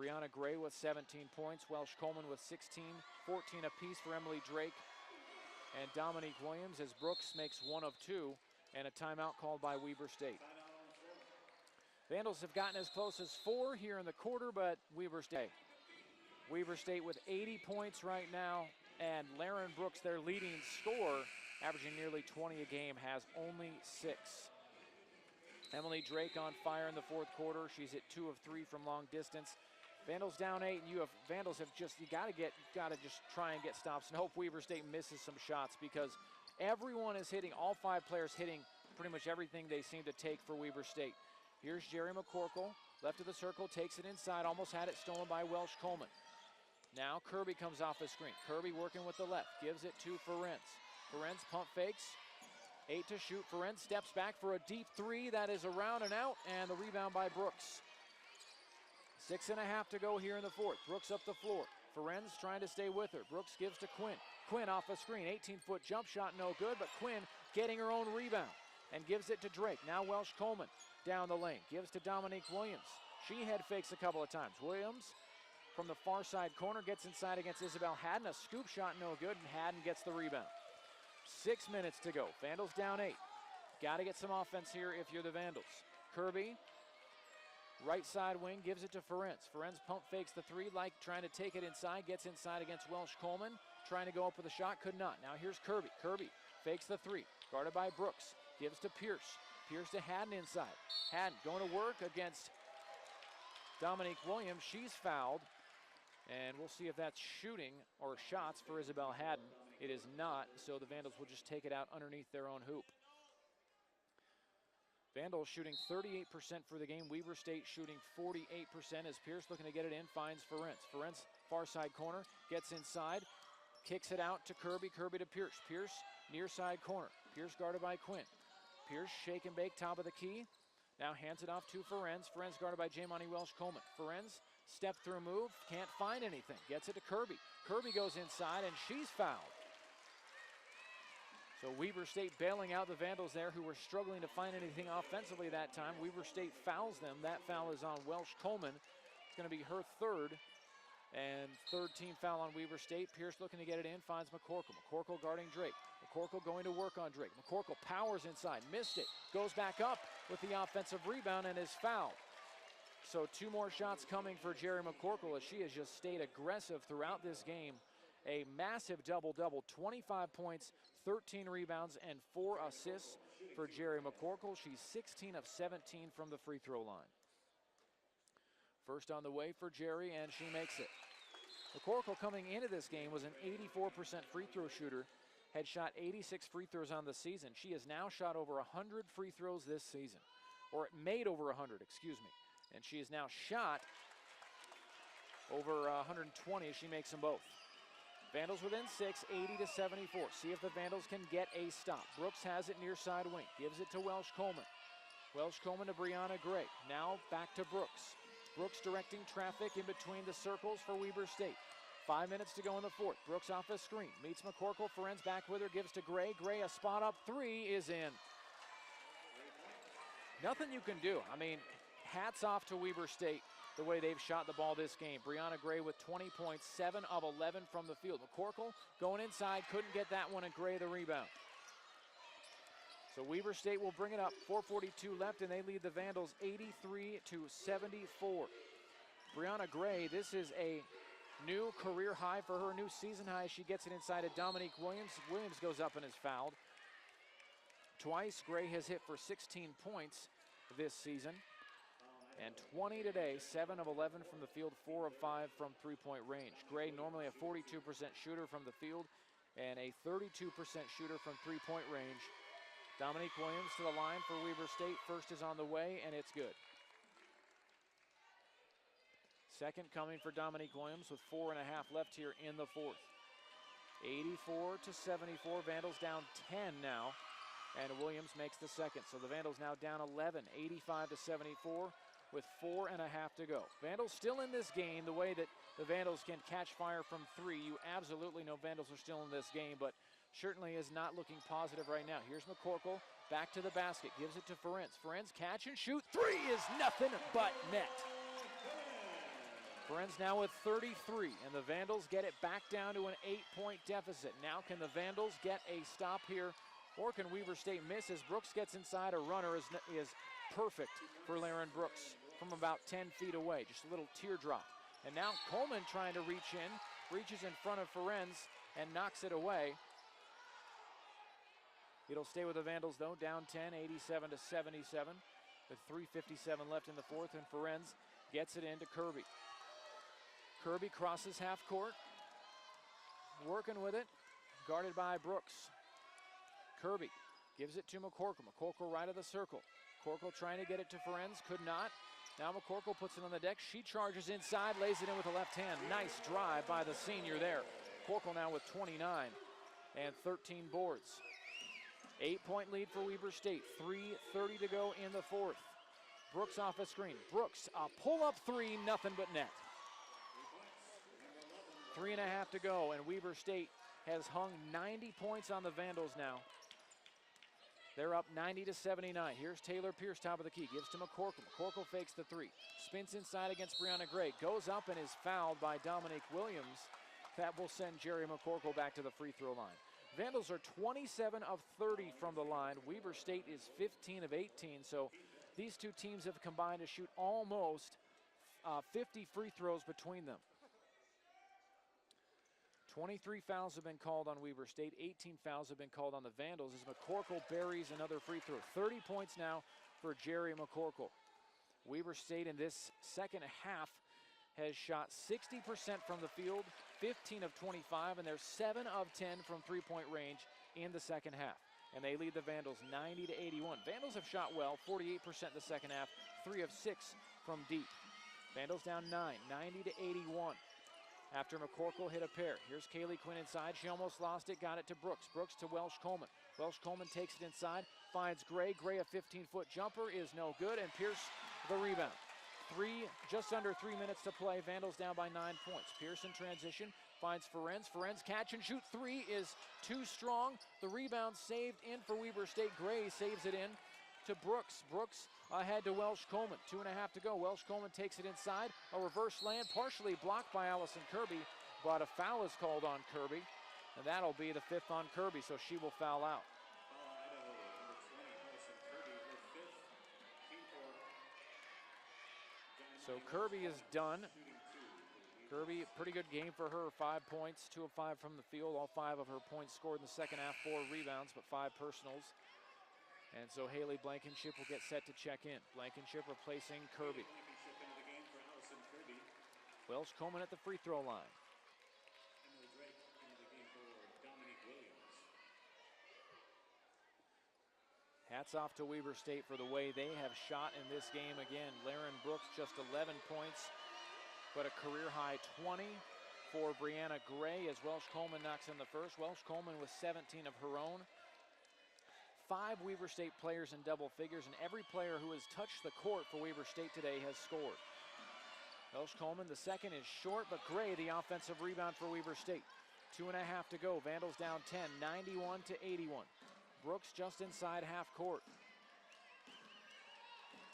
[SPEAKER 1] Briana Gray with 17 points, Welsh Coleman with 16, 14 apiece for Emily Drake and Dominique Williams as Brooks makes 1 of 2, and a timeout called by Weber State. Vandals have gotten as close as 4 here in the quarter, but Weber State with 80 points right now, and Lauren Brooks, their leading scorer, averaging nearly 20 a game, has only 6. Emily Drake on fire in the 4th quarter. She's hit 2 of 3 from long distance. Vandals down 8, and Vandals have just, you gotta just try and get stops and hope Weber State misses some shots, because everyone is hitting, all 5 players hitting pretty much everything they seem to take for Weber State. Here's Jerry McCorkle, left of the circle, takes it inside, almost had it stolen by Welsh Coleman. Now Kirby comes off the screen. Kirby working with the left, gives it to Ferenc. Ferenc pump fakes, 8 to shoot. Ferenc steps back for a deep 3, that is around and out, and the rebound by Brooks. 6.5 to go here in the fourth. Brooks up the floor. Ferenz trying to stay with her. Brooks gives to Quinn. Quinn off a screen. 18-foot jump shot, no good, but Quinn getting her own rebound and gives it to Drake. Now Welsh Coleman down the lane. Gives to Dominique Williams. She head fakes a couple of times. Williams from the far side corner gets inside against Isabel Haddon. A scoop shot, no good, and Haddon gets the rebound. 6 minutes to go. Vandals down 8. Got to get some offense here if you're the Vandals. Kirby, right side wing, gives it to Ferenz. Ferenz pump fakes the three, like trying to take it inside, gets inside against Welsh Coleman, trying to go up with a shot, could not. Now here's Kirby. Kirby fakes the three, guarded by Brooks, gives to Pierce. Pierce to Haddon inside. Haddon going to work against Dominique Williams. She's fouled, and we'll see if that's shooting or shots for Isabel Haddon. It is not, so the Vandals will just take it out underneath their own hoop. Vandals shooting 38% for the game. Weber State shooting 48% as Pierce looking to get it in, finds Ferenz. Ferenz, far side corner, gets inside, kicks it out to Kirby. Kirby to Pierce. Pierce, near side corner. Pierce guarded by Quinn. Pierce, shake and bake, top of the key. Now hands it off to Ferenz. Ferenz guarded by Jamani Welsh Coleman. Ferenz, step through move, can't find anything. Gets it to Kirby. Kirby goes inside, and she's fouled. So Weber State bailing out the Vandals there, who were struggling to find anything offensively that time. Weber State fouls them. That foul is on Welsh Coleman. It's going to be her third, and third team foul on Weber State. Pierce looking to get it in, finds McCorkle. McCorkle guarding Drake. McCorkle going to work on Drake. McCorkle powers inside, missed it, goes back up with the offensive rebound and is fouled. So 2 more shots coming for Jerry McCorkle as she has just stayed aggressive throughout this game. A massive double-double, 25 points, 13 rebounds, and 4 assists for Jerry McCorkle. She's 16 of 17 from the free throw line. First on the way for Jerry, and she makes it. McCorkle coming into this game was an 84% free throw shooter, had shot 86 free throws on the season. She has now shot over 100 free throws this season, or made over 100, excuse me. And she has now shot over 120 as she makes them both. Vandals within 6, 80-74. See if the Vandals can get a stop. Brooks has it near side wing, gives it to Welsh Coleman. Welsh Coleman to Briana Gray. Now back to Brooks. Brooks directing traffic in between the circles for Weber State. 5 minutes to go in the fourth. Brooks off a screen, meets McCorkle. Ferenz back with her, gives to Gray. Gray, a spot up three is in. Nothing you can do. I mean, hats off to Weber State, the way they've shot the ball this game. Briana Gray with 20 points, 7 of 11 from the field. McCorkle going inside, couldn't get that one, and Gray the rebound. So Weber State will bring it up, 4:42 left, and they lead the Vandals 83-74. Briana Gray, this is a new career high for her, new season high. She gets it inside of Dominique Williams. Williams goes up and is fouled. Twice, Gray has hit for 16 points this season. And 20 today, 7 of 11 from the field, 4 of 5 from three-point range. Gray normally a 42% shooter from the field and a 32% shooter from three-point range. Dominique Williams to the line for Weber State. First is on the way, and it's good. Second coming for Dominique Williams with 4.5 left here in the fourth. 84-74, Vandals down 10 now, and Williams makes the second. So the Vandals now down 11, 85-74. With 4.5 to go. Vandals still in this game the way that the Vandals can catch fire from three. You absolutely know Vandals are still in this game, but certainly is not looking positive right now. Here's McCorkle, back to the basket, gives it to Ferenz. Ferenz catch and shoot. Three is nothing but net. Ferenz now with 33, and the Vandals get it back down to an 8-point deficit. Now can the Vandals get a stop here, or can Weber State miss as Brooks gets inside? A runner is perfect for Laren Brooks from about 10 feet away. Just a little teardrop. And now Coleman trying to reach in, reaches in front of Ferenz and knocks it away. It'll stay with the Vandals though, down 10, 87-77, with 3:57 left in the fourth, and Ferenz gets it into Kirby. Kirby crosses half court, working with it, guarded by Brooks. Kirby gives it to McCorkle. McCorkle right of the circle. McCorkle trying to get it to Ferenz, could not. Now McCorkle puts it on the deck. She charges inside, lays it in with the left hand. Nice drive by the senior there. McCorkle now with 29 and 13 boards. 8-point lead for Weber State. 3:30 to go in the fourth. Brooks off a screen. Brooks, a pull-up three, nothing but net. 3.5 to go, and Weber State has hung 90 points on the Vandals now. They're up 90-79. Here's Taylor Pierce, top of the key. Gives to McCorkle. McCorkle fakes the three. Spins inside against Briana Gray. Goes up and is fouled by Dominique Williams. That will send Jerry McCorkle back to the free throw line. Vandals are 27 of 30 from the line. Weber State is 15 of 18. So these two teams have combined to shoot almost 50 free throws between them. 23 fouls have been called on Weber State. 18 fouls have been called on the Vandals as McCorkle buries another free throw. 30 points now for Jerry McCorkle. Weber State in this second half has shot 60% from the field, 15 of 25, and they're 7 of 10 from three-point range in the second half. And they lead the Vandals 90-81. Vandals have shot well, 48% in the second half, 3 of 6 from deep. Vandals down 9, 90-81. After McCorkle hit a pair. Here's Kaylee Quinn inside. She almost lost it, got it to Brooks. Brooks to Welsh Coleman. Welsh Coleman takes it inside, finds Gray. Gray, a 15-foot jumper is no good, and Pierce the rebound. Just under 3 minutes to play. Vandals down by 9 points. Pierce in transition, finds Ferenz. Ferenz catch and shoot three is too strong. The rebound saved in for Weber State. Gray saves it in to Brooks. Brooks ahead to Welsh Coleman. 2.5 to go. Welsh Coleman takes it inside. A reverse land, partially blocked by Allison Kirby, but a foul is called on Kirby, and that'll be the 5th on Kirby, so she will foul out. So Kirby is done. Kirby, pretty good game for her. 5 points, 2 of 5 from the field. All 5 of her points scored in the second half. 4 rebounds, but 5 personals. And so Haley Blankenship will get set to check in. Blankenship replacing Kirby. Welsh Coleman at the free throw line. Hats off to Weber State for the way they have shot in this game again. Laren Brooks just 11 points, but a career-high 20 for Briana Gray as Welsh Coleman knocks in the first. Welsh Coleman with 17 of her own. 5 Weber State players in double figures, and every player who has touched the court for Weber State today has scored. Welsh Coleman, the second is short, but Gray, the offensive rebound for Weber State. 2.5 to go. Vandals down 10, 91-81. Brooks just inside half court.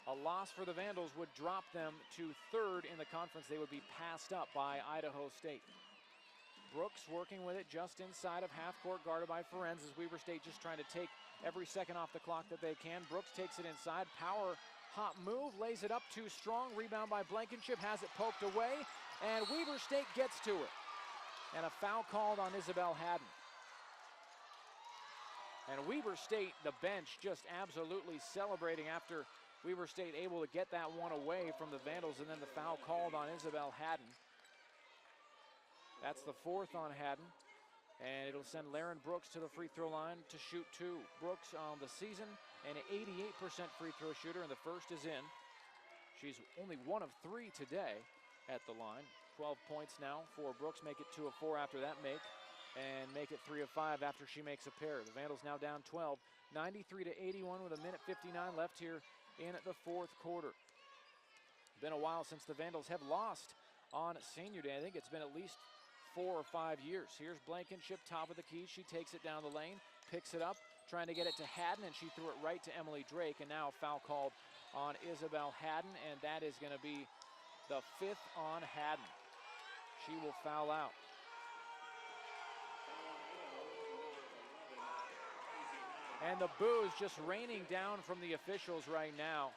[SPEAKER 1] A loss for the Vandals would drop them to 3rd in the conference. They would be passed up by Idaho State. Brooks working with it just inside of half court, guarded by Ferenz as Weber State just trying to take every second off the clock that they can. Brooks takes it inside. Power hop move, lays it up too strong. Rebound by Blankenship, has it poked away, and Weber State gets to it. And a foul called on Isabel Haddon. And Weber State, the bench, just absolutely celebrating after Weber State able to get that one away from the Vandals, and then the foul called on Isabel Haddon. That's the 4th on Haddon, and it'll send Laren Brooks to the free throw line to shoot 2. Brooks on the season, an 88% free throw shooter, and the first is in. She's only 1 of 3 today at the line. 12 points now for Brooks, make it 2 of 4 after that make, and make it 3 of 5 after she makes a pair. The Vandals now down 12, 93-81 with 1:59 left here in the 4th quarter. Been a while since the Vandals have lost on Senior Day. I think it's been at least 4 or 5 years. Here's Blankenship, top of the key. She takes it down the lane, picks it up, trying to get it to Haddon, and she threw it right to Emily Drake, and now a foul called on Isabel Haddon, and that is going to be the 5th on Haddon. She will foul out. And the boos just raining down from the officials right now.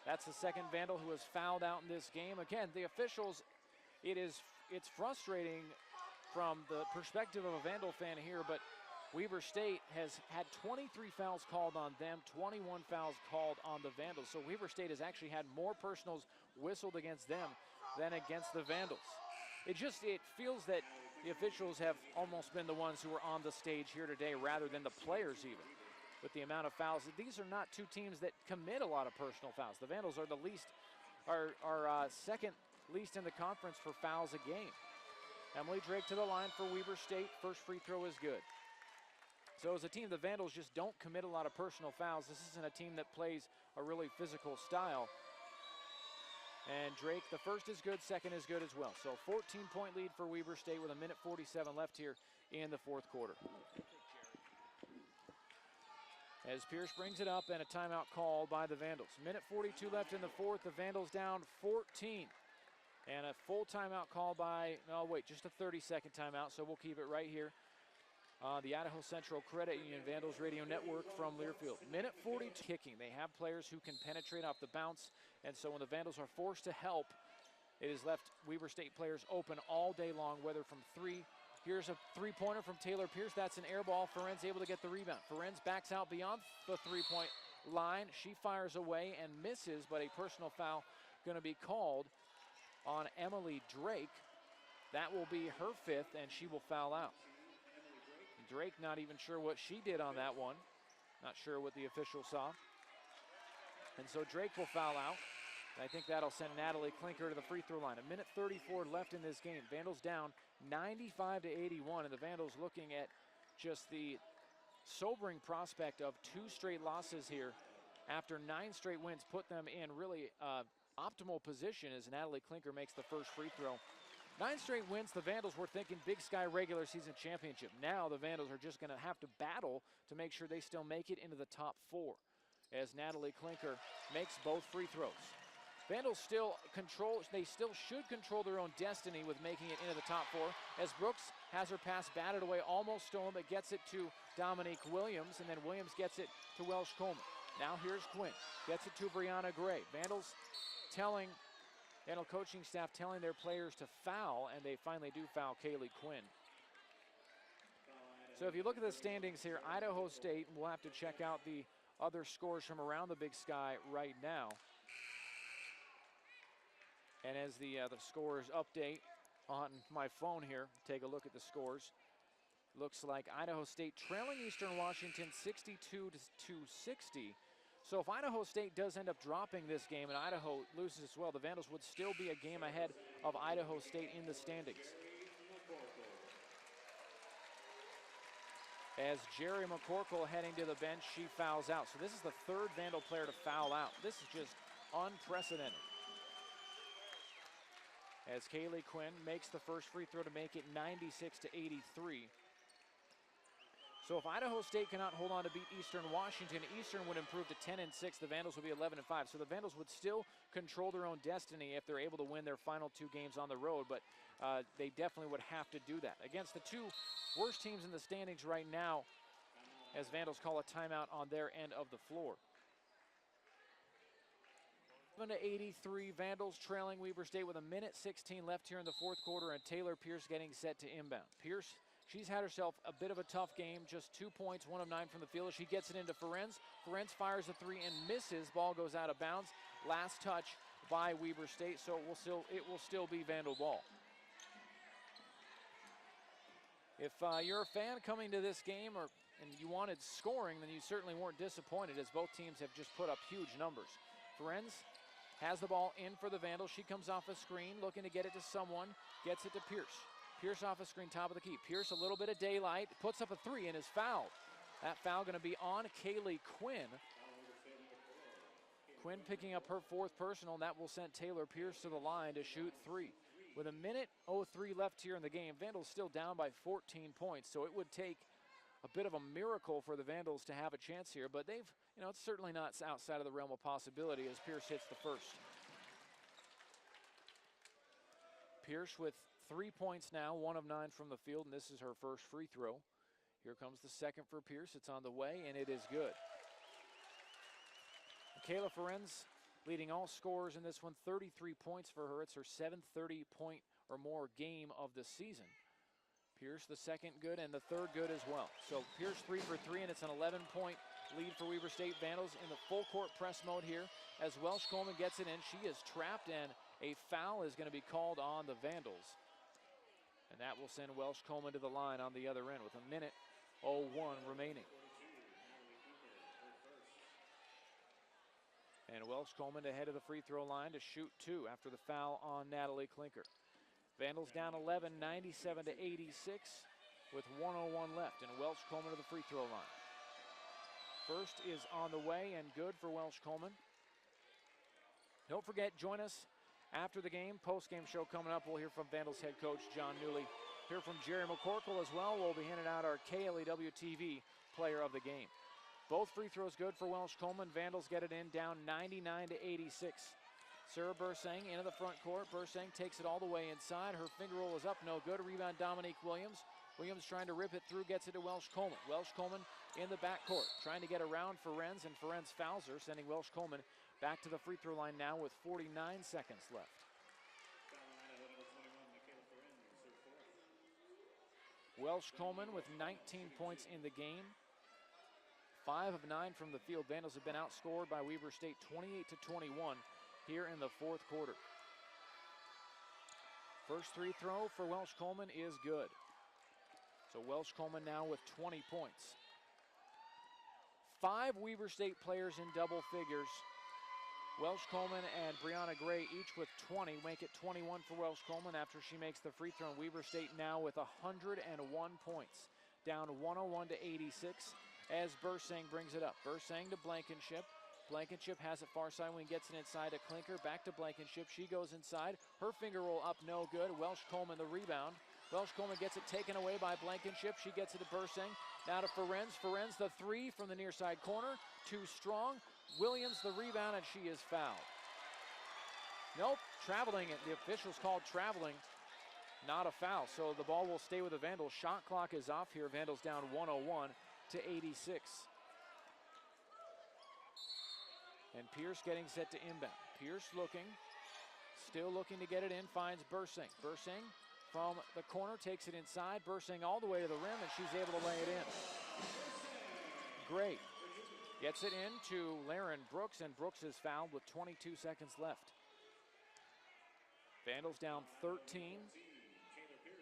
[SPEAKER 1] That's the second Vandal who has fouled out in this game. Again, the officials, it's frustrating from the perspective of a Vandal fan here, but Weber State has had 23 fouls called on them, 21 fouls called on the Vandals. So Weber State has actually had more personals whistled against them than against the Vandals. It feels that the officials have almost been the ones who are on the stage here today rather than the players even, with the amount of fouls. These are not two teams that commit a lot of personal fouls. The Vandals are second least in the conference for fouls a game. Emily Drake to the line for Weber State. First free throw is good. So as a team, the Vandals just don't commit a lot of personal fouls. This isn't a team that plays a really physical style. And Drake, the first is good, second is good as well. So 14-point lead for Weber State with 1:47 left here in the fourth quarter. As Pierce brings it up and a timeout called by the Vandals. 1:42 left in the fourth, the Vandals down 14. And a full timeout call by, no wait, just a 30-second timeout, so we'll keep it right here. The Idaho Central Credit Union Vandals Radio Network from Learfield. 1:40 kicking. They have players who can penetrate off the bounce, and so when the Vandals are forced to help, it has left Weber State players open all day long, whether from three. Here's a three-pointer from Taylor Pierce. That's an air ball. Ferenz able to get the rebound. Ferenz backs out beyond the three-point line. She fires away and misses, but a personal foul going to be called on Emily Drake. That will be her fifth, and she will foul out. Drake not even sure what she did on that one. Not sure what the official saw. And so Drake will foul out. And I think that'll send Natalie Klinker to the free throw line. 1:34 left in this game. Vandals down 95-81, and the Vandals looking at just the sobering prospect of 2 straight losses here after 9 straight wins put them in really optimal position as Natalie Klinker makes the first free throw. 9 straight wins, the Vandals were thinking Big Sky regular season championship. Now the Vandals are just going to have to battle to make sure they still make it into the top 4 as Natalie Klinker makes both free throws. Vandals still should control their own destiny with making it into the top 4 as Brooks has her pass batted away, almost stolen, but gets it to Dominique Williams, and then Williams gets it to Welsh Coleman. Now here's Quinn, gets it to Briana Gray. Vandals coaching staff telling their players to foul, and they finally do foul Kaylee Quinn. So if you look at the standings here, Idaho State, we'll have to check out the other scores from around the Big Sky right now. And as the scores update on my phone here, take a look at the scores. Looks like Idaho State trailing Eastern Washington 62-60. So if Idaho State does end up dropping this game and Idaho loses as well, the Vandals would still be a game ahead of Idaho State in the standings. As Jerry McCorkle heading to the bench, she fouls out. So this is the 3rd Vandal player to foul out. This is just unprecedented. As Kaylee Quinn makes the first free throw to make it 96-83. So if Idaho State cannot hold on to beat Eastern Washington, Eastern would improve to 10-6. The Vandals would be 11-5. So the Vandals would still control their own destiny if they're able to win their final 2 games on the road, but they definitely would have to do that. Against the 2 worst teams in the standings right now, as Vandals call a timeout on their end of the floor. 7-83, Vandals trailing Weber State with 1:16 left here in the fourth quarter, and Taylor Pierce getting set to inbound. Pierce, she's had herself a bit of a tough game, just 2 points, 1 of 9 from the field. She gets it into Ferenz. Ferenz fires a 3 and misses. Ball goes out of bounds. Last touch by Weber State, so it will still be Vandal ball. If you're a fan coming to this game and you wanted scoring, then you certainly weren't disappointed as both teams have just put up huge numbers. Ferenz has the ball in for the Vandals. She comes off a screen, looking to get it to someone, gets it to Pierce. Pierce off a screen, top of the key. Pierce, a little bit of daylight, puts up a 3 and is fouled. That foul going to be on Kaylee Quinn. Quinn picking up her 4th personal, and that will send Taylor Pierce to the line to shoot 3. With 1:03 left here in the game, Vandals still down by 14 points, so it would take a bit of a miracle for the Vandals to have a chance here, but they've, it's certainly not outside of the realm of possibility as Pierce hits the first. Pierce with 3 points now, 1 of 9 from the field, and this is her first free throw. Here comes the second for Pierce. It's on the way, and it is good. Kayla Ferenz leading all scorers in this one, 33 points for her. It's her 7th 30-point or more game of the season. Pierce the second good and the 3rd good as well. So Pierce 3 for 3, and it's an 11-point lead for Weber State. Vandals in the full court press mode here as Welsh Coleman gets it in. She is trapped, and a foul is going to be called on the Vandals. And that will send Welsh Coleman to the line on the other end with 1:01 remaining. And Welsh Coleman to head of the free throw line to shoot 2 after the foul on Natalie Klinker. Vandals down 11, 97-86. with 1:01 left, and Welsh Coleman to the free throw line. First is on the way and good for Welsh Coleman. Don't forget, join us after the game, post-game show coming up. We'll hear from Vandals head coach John Newley. Hear from Jerry McCorkle as well. We'll be handing out our KLEW TV player of the game. Both free throws good for Welsh Coleman. Vandals get it in, down 99-86. Sarah Bursang into the front court. Bursang takes it all the way inside. Her finger roll is up, no good. Rebound, Dominique Williams. Williams trying to rip it through, gets it to Welsh Coleman. Welsh Coleman in the backcourt, trying to get around Ferenz, and Ferenz fouls her, sending Welsh Coleman back to the free throw line now with 49 seconds left. Welsh Coleman with 19 points in the game. 5 of 9 from the field. Vandals have been outscored by Weber State 28-21 here in the fourth quarter. First free throw for Welsh Coleman is good. So Welsh Coleman now with 20 points. 5 Weber State players in double figures. Welsh Coleman and Briana Gray each with 20, make it 21 for Welsh Coleman after she makes the free throw. Weber State now with 101 points, down 101-86 as Bursang brings it up. Bursang to Blankenship. Blankenship has it far side when he gets it inside to Klinker. Back to Blankenship. She goes inside. Her finger roll up, no good. Welsh Coleman the rebound. Welsh Coleman gets it taken away by Blankenship. She gets it to Bursang. Now to Ferenz. Ferenz the three from the near side corner. Too strong. Williams the rebound, and she is fouled. Nope, traveling. The officials called traveling, not a foul. So the ball will stay with the Vandals. Shot clock is off here. Vandals down 101-86. And Pierce getting set to inbound. Pierce looking, still looking to get it in, finds Bursang. Bursang from the corner takes it inside. Bursang all the way to the rim, and she's able to lay it in. Great. Gets it in to Laren Brooks, and Brooks is fouled with 22 seconds left. Vandals down 13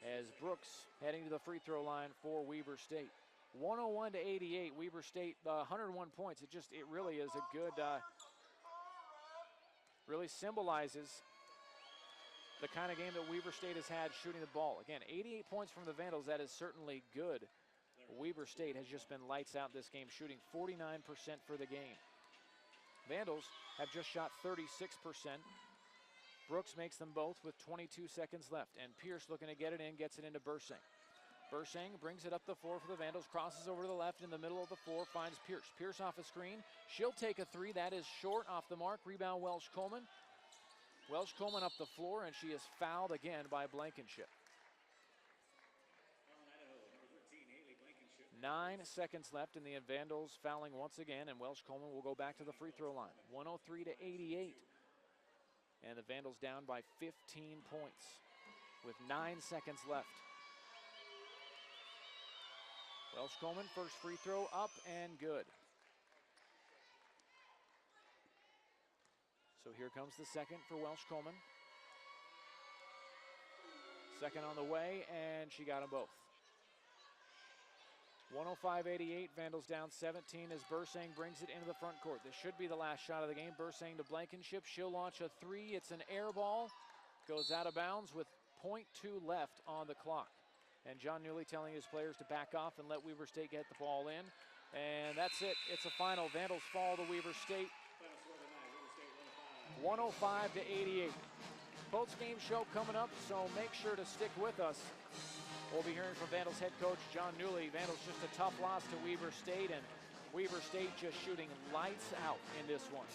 [SPEAKER 1] as Brooks heading to the free throw line for Weber State. 101-88, Weber State, 101 points. It really is a good, really symbolizes the kind of game that Weber State has had shooting the ball. Again, 88 points from the Vandals, that is certainly good. Weber State has just been lights out this game, shooting 49% for the game. Vandals have just shot 36%. Brooks makes them both with 22 seconds left, and Pierce looking to get it in, gets it into Bursang. Bursang brings it up the floor for the Vandals, crosses over to the left in the middle of the floor, finds Pierce. Pierce off a screen, she'll take a three, that is short, off the mark. Rebound Welsh Coleman. Welsh Coleman up the floor, and she is fouled again by Blankenship. 9 seconds left, and the Vandals fouling once again, and Welsh Coleman will go back to the free throw line. 103-88, and the Vandals down by 15 points with 9 seconds left. Welsh Coleman, first free throw up and good. So here comes the second for Welsh Coleman. Second on the way, and she got them both. 105-88, Vandals down 17 as Bursang brings it into the front court. This should be the last shot of the game. Bursang to Blankenship. She'll launch a three. It's an air ball. Goes out of bounds with 0.2 left on the clock. And John Newley telling his players to back off and let Weber State get the ball in. And that's it. It's a final. Vandals fall to Weber State. 105-88. Post-game show coming up, so make sure to stick with us. We'll be hearing from Vandals head coach John Newley. Vandals just a tough loss to Weber State, and Weber State just shooting lights out in this one.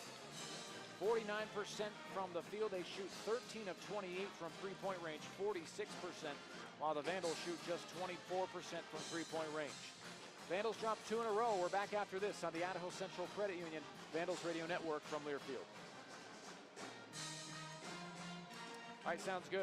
[SPEAKER 1] 49% from the field. They shoot 13 of 28 from three-point range, 46%, while the Vandals shoot just 24% from three-point range. Vandals dropped 2 in a row. We're back after this on the Idaho Central Credit Union Vandals Radio Network from Learfield. All right, sounds good.